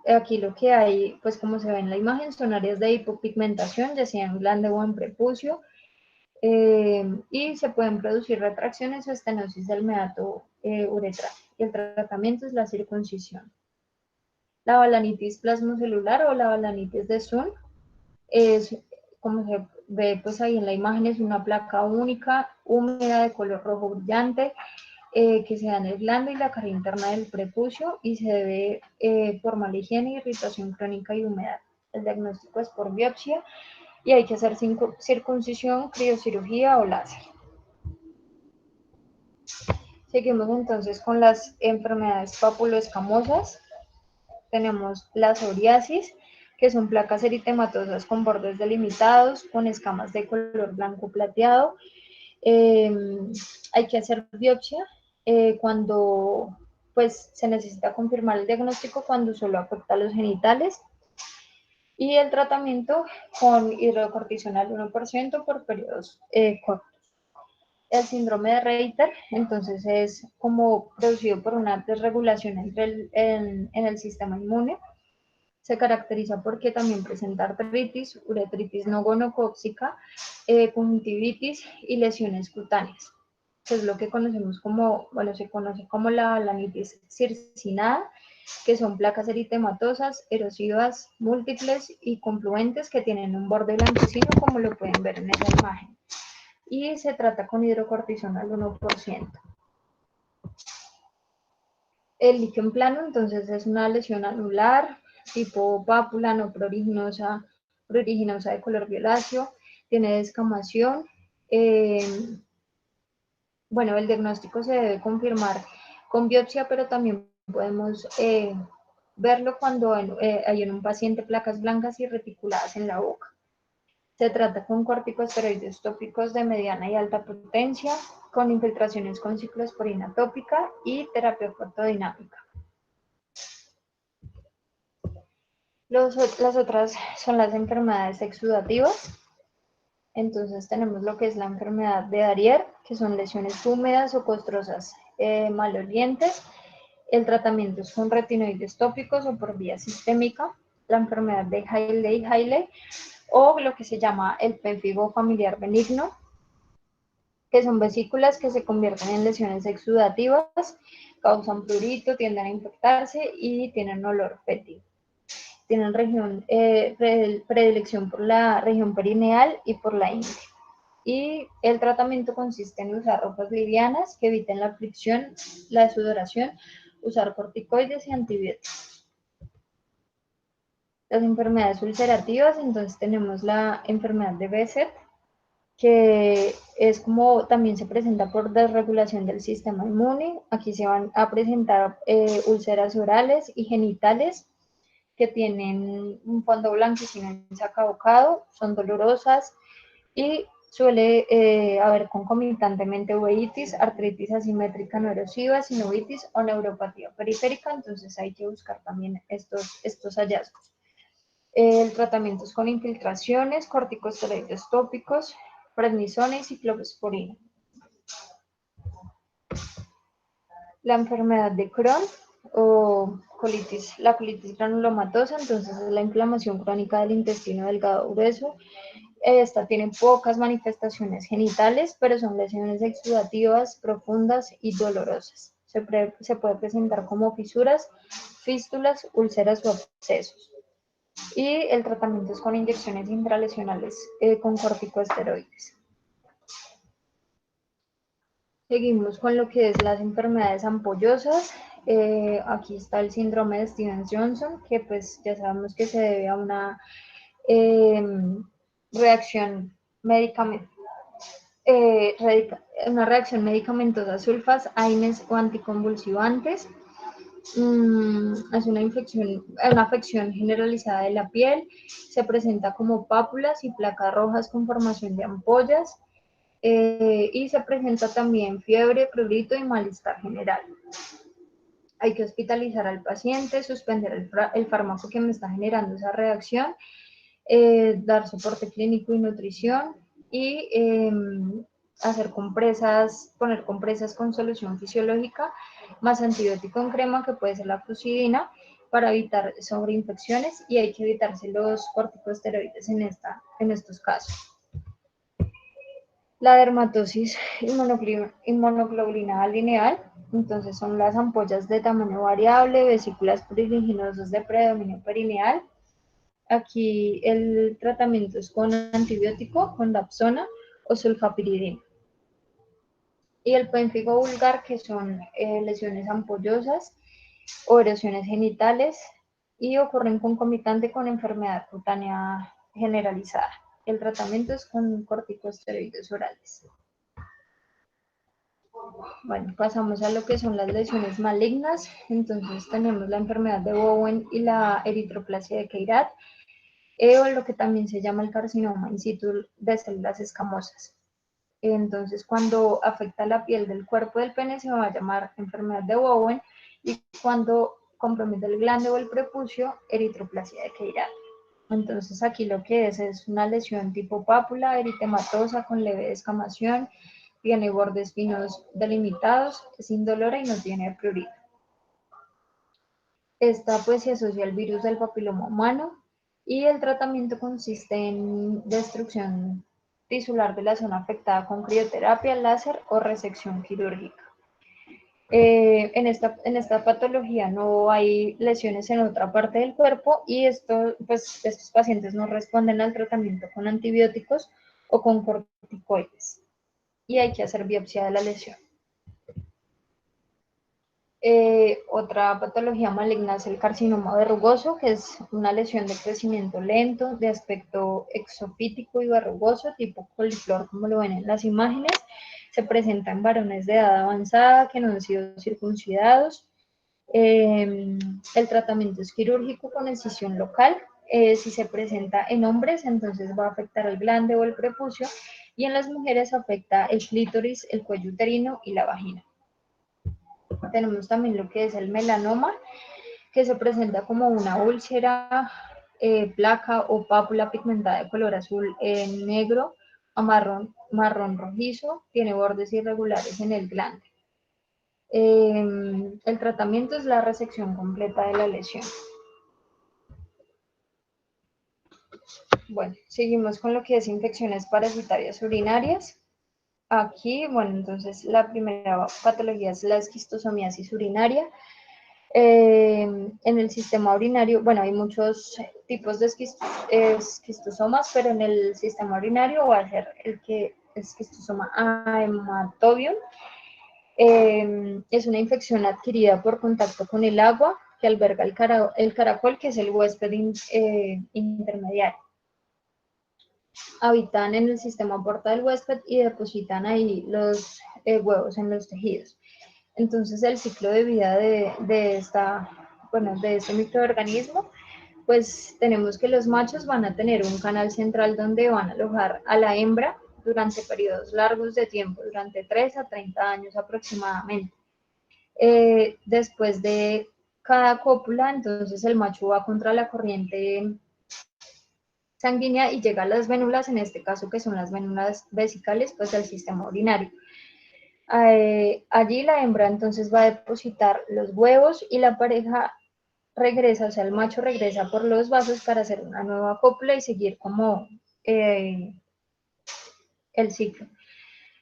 Aquí lo que hay, pues como se ve en la imagen, son áreas de hipopigmentación, ya sea en glande o en prepucio, y se pueden producir retracciones o estenosis del meato uretral. Y el tratamiento es la circuncisión. La balanitis plasmacelular o la balanitis de Sun es, como se ve pues ahí en la imagen, es una placa única, húmeda, de color rojo brillante, que se da en el glande y la cara interna del prepucio y se debe por mala higiene, irritación crónica y humedad. El diagnóstico es por biopsia y hay que hacer circuncisión, criocirugía o láser. Seguimos entonces con las enfermedades papuloescamosas. Tenemos la psoriasis, que son placas eritematosas con bordes delimitados, con escamas de color blanco plateado. Hay que hacer biopsia cuando pues, se necesita confirmar el diagnóstico cuando solo afecta a los genitales. Y el tratamiento con hidrocortisona al 1% por periodos cortos. El síndrome de Reiter, entonces es como producido por una desregulación en el sistema inmune. Se caracteriza porque también presenta artritis, uretritis no gonocóxica, conjuntivitis y lesiones cutáneas, que es lo que conocemos como, bueno, se conoce como la balanitis circinada, que son placas eritematosas, erosivas, múltiples y confluentes que tienen un borde blanquecino, como lo pueden ver en esa imagen. Y se trata con hidrocortisona al 1%. El líquen plano, entonces, es una lesión anular, tipo pápula, no pruriginosa de color violáceo, tiene descamación. Bueno, el diagnóstico se debe confirmar con biopsia, pero también podemos verlo cuando hay en un paciente placas blancas y reticuladas en la boca. Se trata con corticosteroides tópicos de mediana y alta potencia, con infiltraciones con ciclosporina tópica y terapia fotodinámica. Las otras son las enfermedades exudativas. Entonces tenemos lo que es la enfermedad de Darrier, que son lesiones húmedas o costrosas malolientes. El tratamiento es con retinoides tópicos o por vía sistémica. La enfermedad de Hailey-Hailey o lo que se llama el pérfido familiar benigno, que son vesículas que se convierten en lesiones exudativas, causan prurito, tienden a infectarse y tienen olor fétido. Tienen predilección por la región perineal y por la ingle. Y el tratamiento consiste en usar ropas livianas que eviten la fricción, la sudoración, usar corticoides y antibióticos. Las enfermedades ulcerativas, entonces tenemos la enfermedad de Behçet, que es como también se presenta por desregulación del sistema inmune. Aquí se van a presentar úlceras orales y genitales que tienen un fondo blanquecino ensacaocado, son dolorosas y suele haber concomitantemente uveitis, artritis asimétrica no erosiva, sinovitis o neuropatía periférica, entonces hay que buscar también estos hallazgos. El tratamiento es con infiltraciones, corticosteroides tópicos, prednisona y ciclosporina. La enfermedad de Crohn o la colitis granulomatosa, entonces es la inflamación crónica del intestino delgado grueso. Esta tiene pocas manifestaciones genitales, pero son lesiones exudativas profundas y dolorosas. Se puede presentar como fisuras, fístulas, úlceras o abscesos. Y el tratamiento es con inyecciones intralesionales con corticosteroides. Seguimos con lo que es las enfermedades ampollosas. Aquí está el síndrome de Stevens-Johnson, que pues ya sabemos que se debe a una reacción medicamentosa a sulfas, AINES o anticonvulsivantes. Es una afección generalizada de la piel, se presenta como pápulas y placas rojas con formación de ampollas, y se presenta también fiebre, prurito y malestar general. Hay que hospitalizar al paciente, suspender el fármaco que me está generando esa reacción, dar soporte clínico y nutrición y poner compresas con solución fisiológica más antibiótico en crema, que puede ser la flucidina, para evitar sobreinfecciones, y hay que evitarse los corticosteroides en estos casos. La dermatosis inmunoglobulinada lineal Entonces son las ampollas de tamaño variable, vesículas pruriginosas de predominio perineal. Aquí el tratamiento es con antibiótico, con Dapsona o sulfapiridina. Y el pénfigo vulgar, que son lesiones ampollosas o erosiones genitales y ocurren concomitante con enfermedad cutánea generalizada. El tratamiento es con corticosteroides orales. Bueno, pasamos a lo que son las lesiones malignas. Entonces tenemos la enfermedad de Bowen y la eritroplasia de Queyrat, o lo que también se llama el carcinoma in situ de células escamosas. Entonces, cuando afecta la piel del cuerpo del pene se va a llamar enfermedad de Bowen, y cuando compromete el glande o el prepucio, eritroplasia de Queyrat. Entonces, aquí lo que es una lesión tipo pápula, eritematosa con leve descamación, tiene bordes finos delimitados, es indolora y no tiene prurito. Esta pues se asocia al virus del papiloma humano y el tratamiento consiste en destrucción tisular de la zona afectada con crioterapia, láser o resección quirúrgica. En esta patología no hay lesiones en otra parte del cuerpo y estos pacientes no responden al tratamiento con antibióticos o con corticoides y hay que hacer biopsia de la lesión. Otra patología maligna es el carcinoma verrugoso, que es una lesión de crecimiento lento, de aspecto exofítico y verrugoso, tipo coliflor, como lo ven en las imágenes. Se presenta en varones de edad avanzada que no han sido circuncidados. El tratamiento es quirúrgico con incisión local. Si se presenta en hombres, entonces va a afectar el glande o el prepucio, y en las mujeres afecta el clítoris, el cuello uterino y la vagina. Tenemos también lo que es el melanoma, que se presenta como una úlcera, placa o pápula pigmentada de color azul, negro a marrón rojizo, tiene bordes irregulares en el glande. El tratamiento es la resección completa de la lesión. Bueno, seguimos con lo que es infecciones parasitarias urinarias. Aquí, bueno, entonces la primera patología es la esquistosomiasis urinaria. En el sistema urinario, bueno, hay muchos tipos de esquistosomas, pero en el sistema urinario va a ser el que es esquistosoma haematobium. Es una infección adquirida por contacto con el agua que alberga el caracol, que es el huésped intermediario. Habitan en el sistema porta del huésped y depositan ahí los huevos en los tejidos. Entonces el ciclo de vida de este microorganismo, pues tenemos que los machos van a tener un canal central donde van a alojar a la hembra durante periodos largos de tiempo, durante 3 a 30 años aproximadamente. Después de cada cópula, entonces el macho va contra la corriente sanguínea y llega a las vénulas, en este caso que son las vénulas vesicales, pues del sistema urinario. Allí la hembra entonces va a depositar los huevos y la pareja regresa, o sea, el macho regresa por los vasos para hacer una nueva cópula y seguir como el ciclo.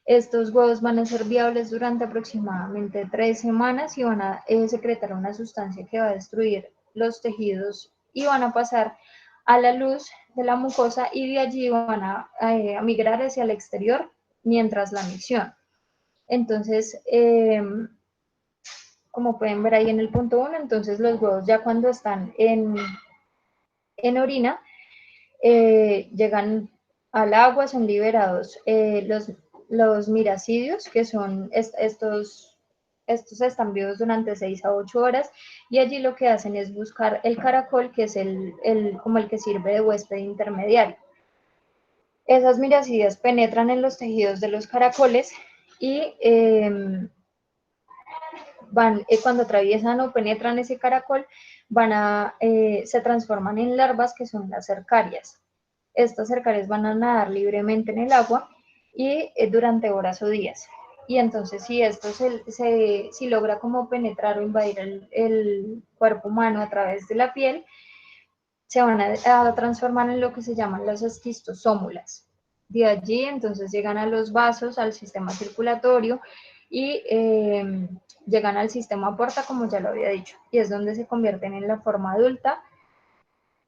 Estos huevos van a ser viables durante aproximadamente 3 semanas y van a secretar una sustancia que va a destruir los tejidos y van a pasar a la luz de la mucosa y de allí van a migrar hacia el exterior mientras la micción. Entonces, como pueden ver ahí en el punto 1, entonces los huevos ya cuando están en orina, llegan al agua, son liberados los miracidios, que son estos están vivos durante 6 a 8 horas, y allí lo que hacen es buscar el caracol, que es como el que sirve de huésped intermediario. Esas miracidias penetran en los tejidos de los caracoles y cuando atraviesan o penetran ese caracol, se transforman en larvas, que son las cercarias. Estas cercarias van a nadar libremente en el agua y durante horas o días. Y entonces si esto si logra como penetrar o invadir el cuerpo humano a través de la piel, se van a transformar en lo que se llaman las esquistosómulas. De allí entonces llegan a los vasos, al sistema circulatorio, y llegan al sistema porta, como ya lo había dicho, y es donde se convierten en la forma adulta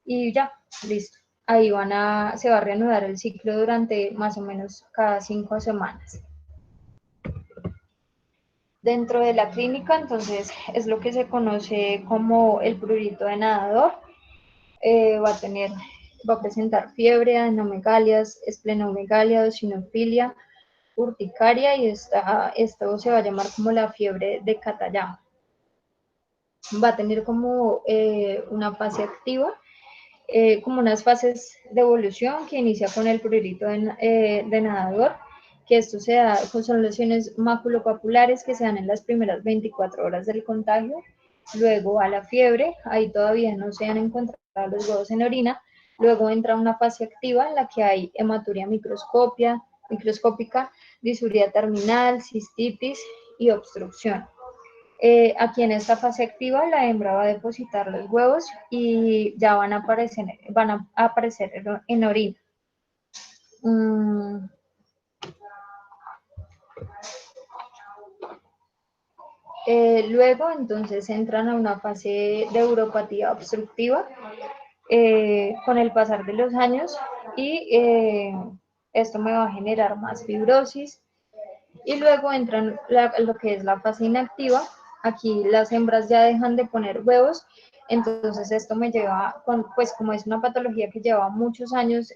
y ya, listo. Ahí se va a reanudar el ciclo durante más o menos cada 5 semanas. Dentro de la clínica, entonces, es lo que se conoce como el prurito de nadador. Va a presentar fiebre, adenomegalias, esplenomegalia, eosinofilia, urticaria, y esto se va a llamar como la fiebre de Katayama. Va a tener como una fase activa, como unas fases de evolución que inicia con el prurito de nadador, que esto se da, son lesiones maculopapulares que se dan en las primeras 24 horas del contagio. Luego a la fiebre, ahí todavía no se han encontrado los huevos en orina. Luego entra una fase activa en la que hay hematuria microscópica, disuria terminal, cistitis y obstrucción. Aquí en esta fase activa la hembra va a depositar los huevos y ya van a aparecer en orina. Luego entonces entran a una fase de uropatía obstructiva con el pasar de los años, y esto me va a generar más fibrosis. Y luego entran lo que es la fase inactiva. Aquí las hembras ya dejan de poner huevos, entonces esto me lleva, pues como es una patología que lleva muchos años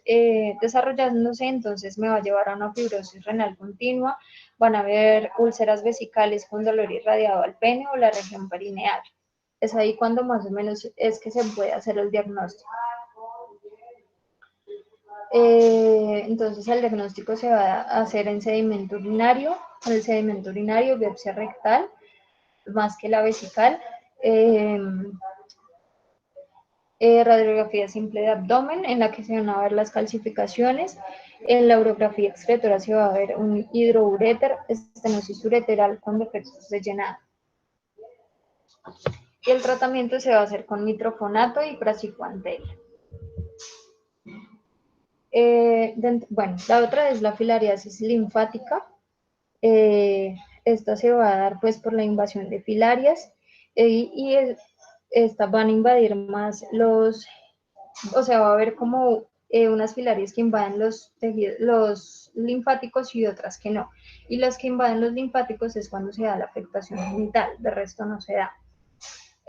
desarrollándose, entonces me va a llevar a una fibrosis renal continua, van a haber úlceras vesicales con dolor irradiado al pene o la región perineal. Es ahí cuando más o menos es que se puede hacer el diagnóstico. Entonces el diagnóstico se va a hacer en sedimento urinario, biopsia rectal, más que la vesical, radiografía simple de abdomen en la que se van a ver las calcificaciones. En la urografía excretora se va a ver un hidrouréter, estenosis ureteral con defectos de llenado. Y el tratamiento se va a hacer con nitrofonato y praziquantel. Bueno, la otra es la filariasis linfática. Esta se va a dar pues por la invasión de filarias, y estas van a invadir más o sea, va a haber como unas filarias que invaden los linfáticos y otras que no. Y las que invaden los linfáticos es cuando se da la afectación genital, de resto no se da.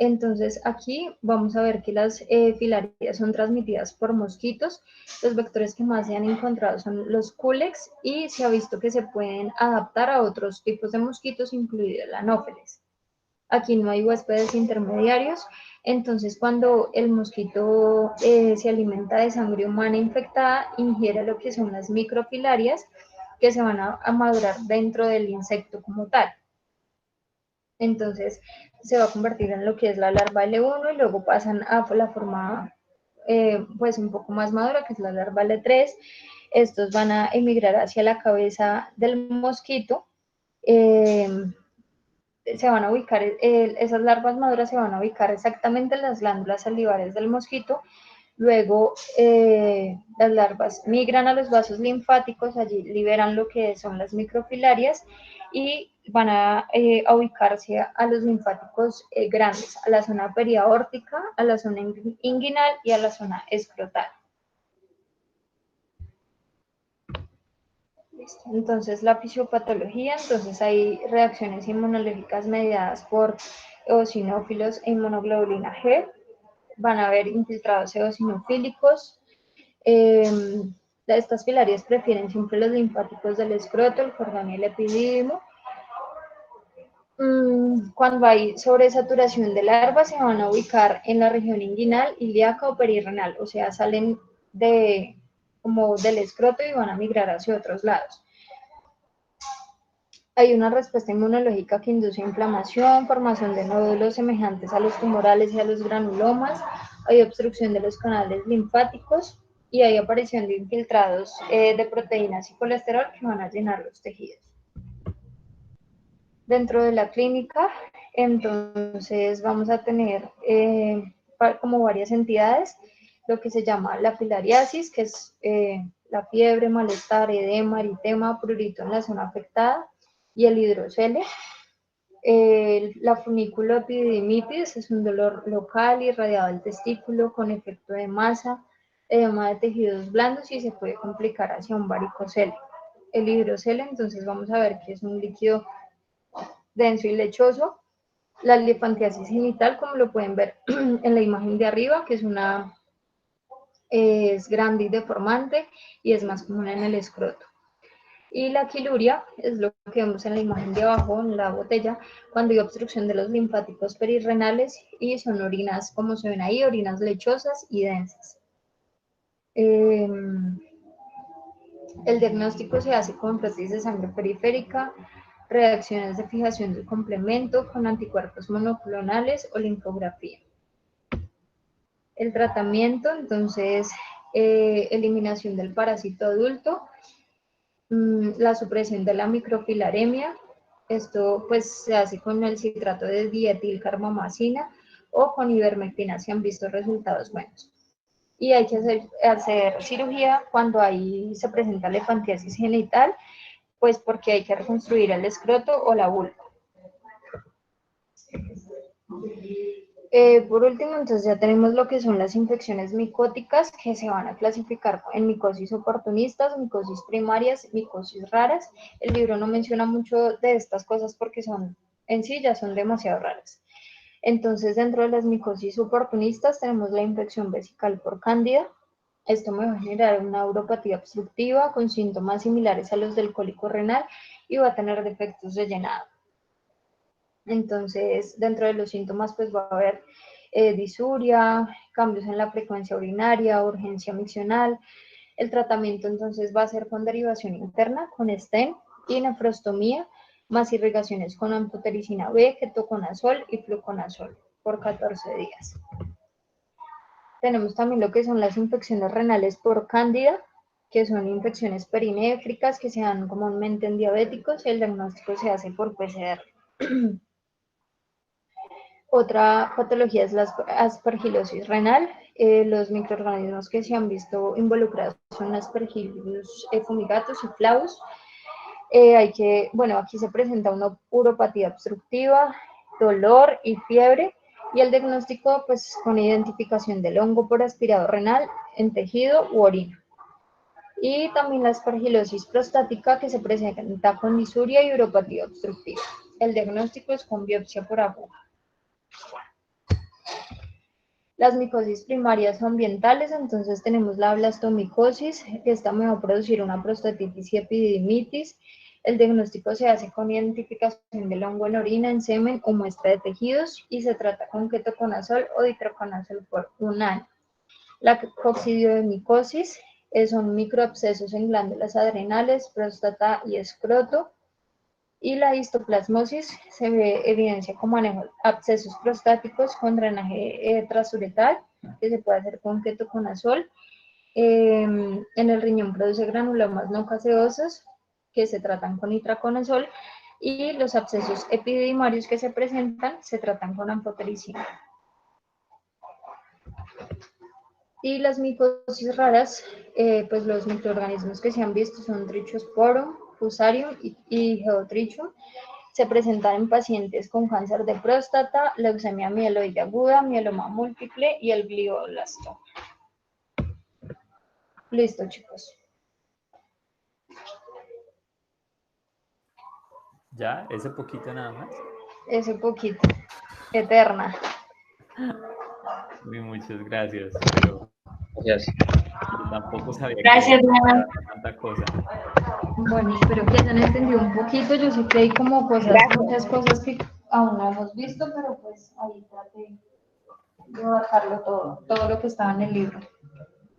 Entonces aquí vamos a ver que las filarias son transmitidas por mosquitos. Los vectores que más se han encontrado son los culex, y se ha visto que se pueden adaptar a otros tipos de mosquitos, incluido el anófeles. Aquí no hay huéspedes intermediarios, entonces cuando el mosquito se alimenta de sangre humana infectada, ingiere lo que son las microfilarias que se van a madurar dentro del insecto como tal. Entonces se va a convertir en lo que es la larva L1 y luego pasan a la forma pues un poco más madura, que es la larva L3. Estos van a emigrar hacia la cabeza del mosquito. Se van a ubicar, esas larvas maduras se van a ubicar exactamente en las glándulas salivares del mosquito. Luego las larvas migran a los vasos linfáticos, allí liberan lo que son las microfilarias y van a ubicarse a los linfáticos grandes, a la zona periaórtica, a la zona inguinal y a la zona escrotal. Entonces la fisiopatología, entonces hay reacciones inmunológicas mediadas por eosinófilos e inmunoglobulina G. Van a haber infiltrados eosinofílicos. Estas filarias prefieren siempre los linfáticos del escroto, el cordón y el epidídimo. Cuando hay sobresaturación de larvas, se van a ubicar en la región inguinal, ilíaca o perirrenal, o sea, salen como del escroto y van a migrar hacia otros lados. Hay una respuesta inmunológica que induce inflamación, formación de nódulos semejantes a los tumorales y a los granulomas, hay obstrucción de los canales linfáticos y hay aparición de infiltrados de proteínas y colesterol que van a llenar los tejidos. Dentro de la clínica, entonces vamos a tener como varias entidades, lo que se llama la filariasis, que es la fiebre, malestar, edema, eritema, prurito en la zona afectada. y el hidrocele. La funiculoepididimitis es un dolor local irradiado al testículo con efecto de masa, edema de tejidos blandos y se puede complicar hacia un varicocele. El hidrocele, entonces vamos a ver que es un líquido denso y lechoso. La elefantiasis genital, como lo pueden ver en la imagen de arriba, que es grande y deformante y es más común en el escroto. Y la quiluria es lo que vemos en la imagen de abajo, en la botella, cuando hay obstrucción de los linfáticos perirrenales y son orinas, como se ven ahí, orinas lechosas y densas. El diagnóstico se hace con prótesis de sangre periférica, reacciones de fijación del complemento con anticuerpos monoclonales o linfografía. El tratamiento, entonces, eliminación del parásito adulto, la supresión de la microfilaremia. Esto pues se hace con el citrato de dietilcarbamazina o con ivermectina si han visto resultados buenos. Y hay que hacer cirugía cuando ahí se presenta elefantiasis genital, pues porque hay que reconstruir el escroto o la vulva. Por último, entonces ya tenemos lo que son las infecciones micóticas que se van a clasificar en micosis oportunistas, micosis primarias, micosis raras. El libro no menciona mucho de estas cosas porque en sí ya son demasiado raras. Entonces, dentro de las micosis oportunistas tenemos la infección vesical por cándida. Esto me va a generar una uropatía obstructiva con síntomas similares a los del cólico renal y va a tener defectos de llenado. Entonces, dentro de los síntomas, pues va a haber disuria, cambios en la frecuencia urinaria, urgencia miccional. El tratamiento, entonces, va a ser con derivación interna, con stent y nefrostomía, más irrigaciones con amphotericina B, ketoconazol y fluconazol por 14 días. Tenemos también lo que son las infecciones renales por cándida, que son infecciones perinéfricas que se dan comúnmente en diabéticos. El diagnóstico se hace por PCR. Otra patología es la aspergilosis renal. Los microorganismos que se han visto involucrados son Aspergillus fumigatus y Flavus. Aquí se presenta una uropatía obstructiva, dolor y fiebre, y el diagnóstico pues con identificación del hongo por aspirado renal en tejido u orina. Y también la aspergilosis prostática que se presenta con disuria y uropatía obstructiva. El diagnóstico es con biopsia por aguja. Las micosis primarias o ambientales, entonces tenemos la blastomicosis, esta me va a producir una prostatitis y epididimitis. El diagnóstico se hace con identificación del hongo en orina, en semen o muestra de tejidos y se trata con ketoconazol o ditroconazol por 1 año. La coccidiomicosis son microabscesos en glándulas adrenales, próstata y escroto. Y la histoplasmosis se ve evidencia con manejo de abscesos prostáticos con drenaje transuretal, que se puede hacer con ketoconazol. En el riñón produce granulomas no caseosos, que se tratan con itraconazol, y los abscesos epididimarios que se presentan se tratan con amphotericina. Y las micosis raras, pues los microorganismos que se han visto son Trichosporum, Fusarium y Geotrichum. Se presentan en pacientes con cáncer de próstata, leucemia mieloide aguda, mieloma múltiple y el glioblastoma. Listo, chicos. ¿Ya? ¿Ese poquito nada más? Ese poquito. Eterna. Muchas gracias, pero Gracias. yo tampoco sabía Gracias, que Diana. tanta cosa. Bueno, espero que hayan entendido un poquito. Yo sé que hay como Gracias. muchas cosas que aún no hemos visto, pero pues ahí traté de bajarlo todo lo que estaba en el libro.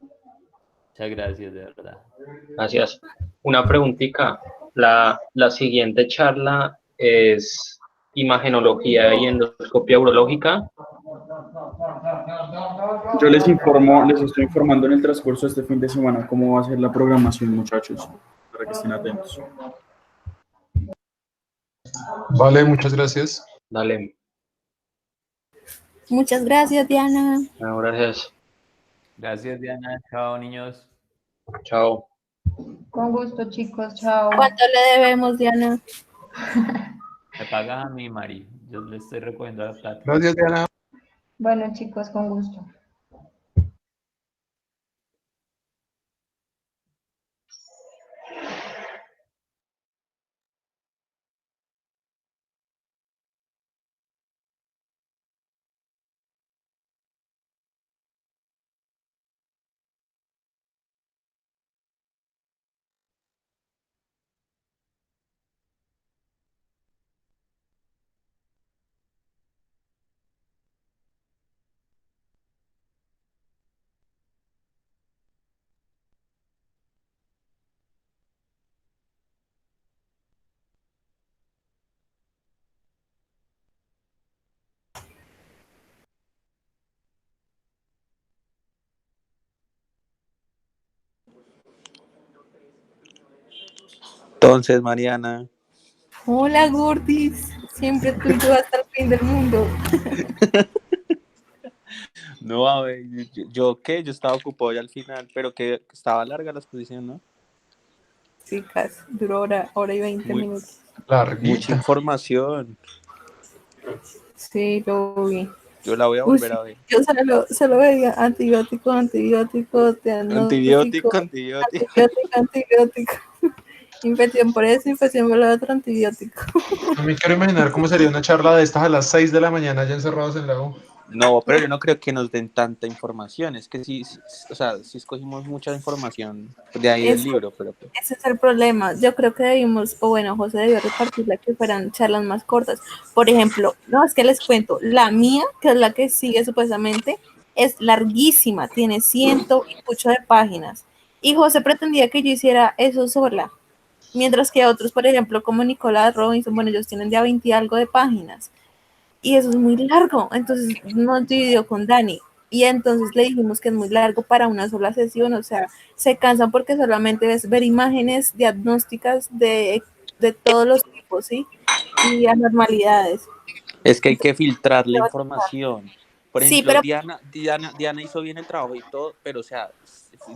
Muchas gracias, de verdad. Gracias. Una preguntita. La siguiente charla es imagenología y endoscopia urológica. Yo les estoy informando en el transcurso de este fin de semana cómo va a ser la programación, muchachos, para que estén atentos. Vale, muchas gracias. Dale. Muchas gracias, Diana. Bueno, gracias. Gracias, Diana. Chao, niños. Chao. Con gusto, chicos. Chao. ¿Cuánto le debemos, Diana? Me paga a mí, Mari. Yo le estoy recogiendo la plata. Gracias, Diana. Bueno, chicos, con gusto. Entonces, Mariana, Hola, Gordis. Siempre tuyo hasta el fin del mundo. no, a ver, yo qué, yo estaba ocupado ya al final, pero que estaba larga la exposición, ¿no? Sí, casi. Duró hora y 20 Muy- minutos. Mucha Larguita. información. Sí, lo vi. Yo la voy a Uy, volver sí, a ver. yo solo veía antibiótico, Antibiótico, diagnóstico, antibiótico. antibiótico. Infección por eso, infección por lo otro, antibiótico. No me quiero imaginar cómo sería una charla de estas a las 6 de la mañana ya encerrados en la U. No, pero yo no creo que nos den tanta información. Es que sí, o sea, sí escogimos mucha información de ahí del Ese, libro, pero ese es el problema. Yo creo que debimos, o bueno, José debió repartirla que fueran charlas más cortas. Por ejemplo, no, es que les cuento, la mía, que es la que sigue supuestamente, es larguísima, tiene 100 y mucho de páginas. Y José pretendía que yo hiciera eso sola. Mientras que otros, por ejemplo, como Nicolás Robinson, bueno, ellos tienen ya 20 y algo de páginas. Y eso es muy largo. Entonces nos dividió con Dani. Y entonces le dijimos que es muy largo para una sola sesión. O sea, se cansan porque solamente es ver imágenes diagnósticas de todos los tipos, ¿sí? Y anormalidades. es que hay que filtrar la Entonces, información. Por sí, ejemplo, pero Diana hizo bien el trabajo y todo, pero o sea,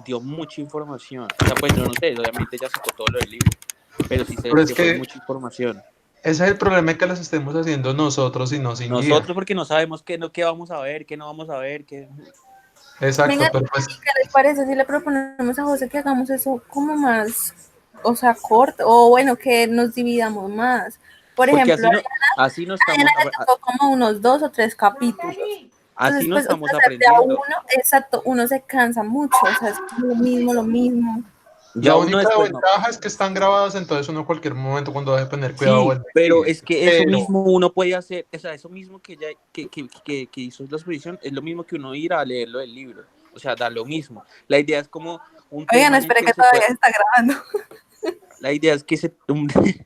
dio mucha información. O sea, pues yo no sé, obviamente ya sacó todo lo del libro, pero sí sé Pero es que fue que mucha información. ese es el problema de que las estemos haciendo nosotros y no sin guía. Nosotros porque no sabemos qué vamos a ver, qué no vamos a ver, qué... Exacto, venga, pero pues ¿qué les parece si le proponemos a José que hagamos eso como más, o sea, corto, o bueno, que nos dividamos más? Por Porque ejemplo, así no a Diana estamos, le tocó como unos 2 o 3 capítulos. así Entonces, no pues, o estamos sea, de a aprendiendo. uno, exacto, uno se cansa mucho, o sea, es como lo mismo, lo mismo. la Ya uno única después no. ventaja es que están grabadas, entonces uno en cualquier momento cuando deje de tener cuidado Sí, vuelve. pero es que eso Pero mismo uno puede hacer, o sea, eso mismo que ya que hizo la exposición es lo mismo que uno ir a leerlo del libro. O sea, da lo mismo. La idea es como un Oigan, tema en el espere que que se todavía puede, está grabando. la idea es que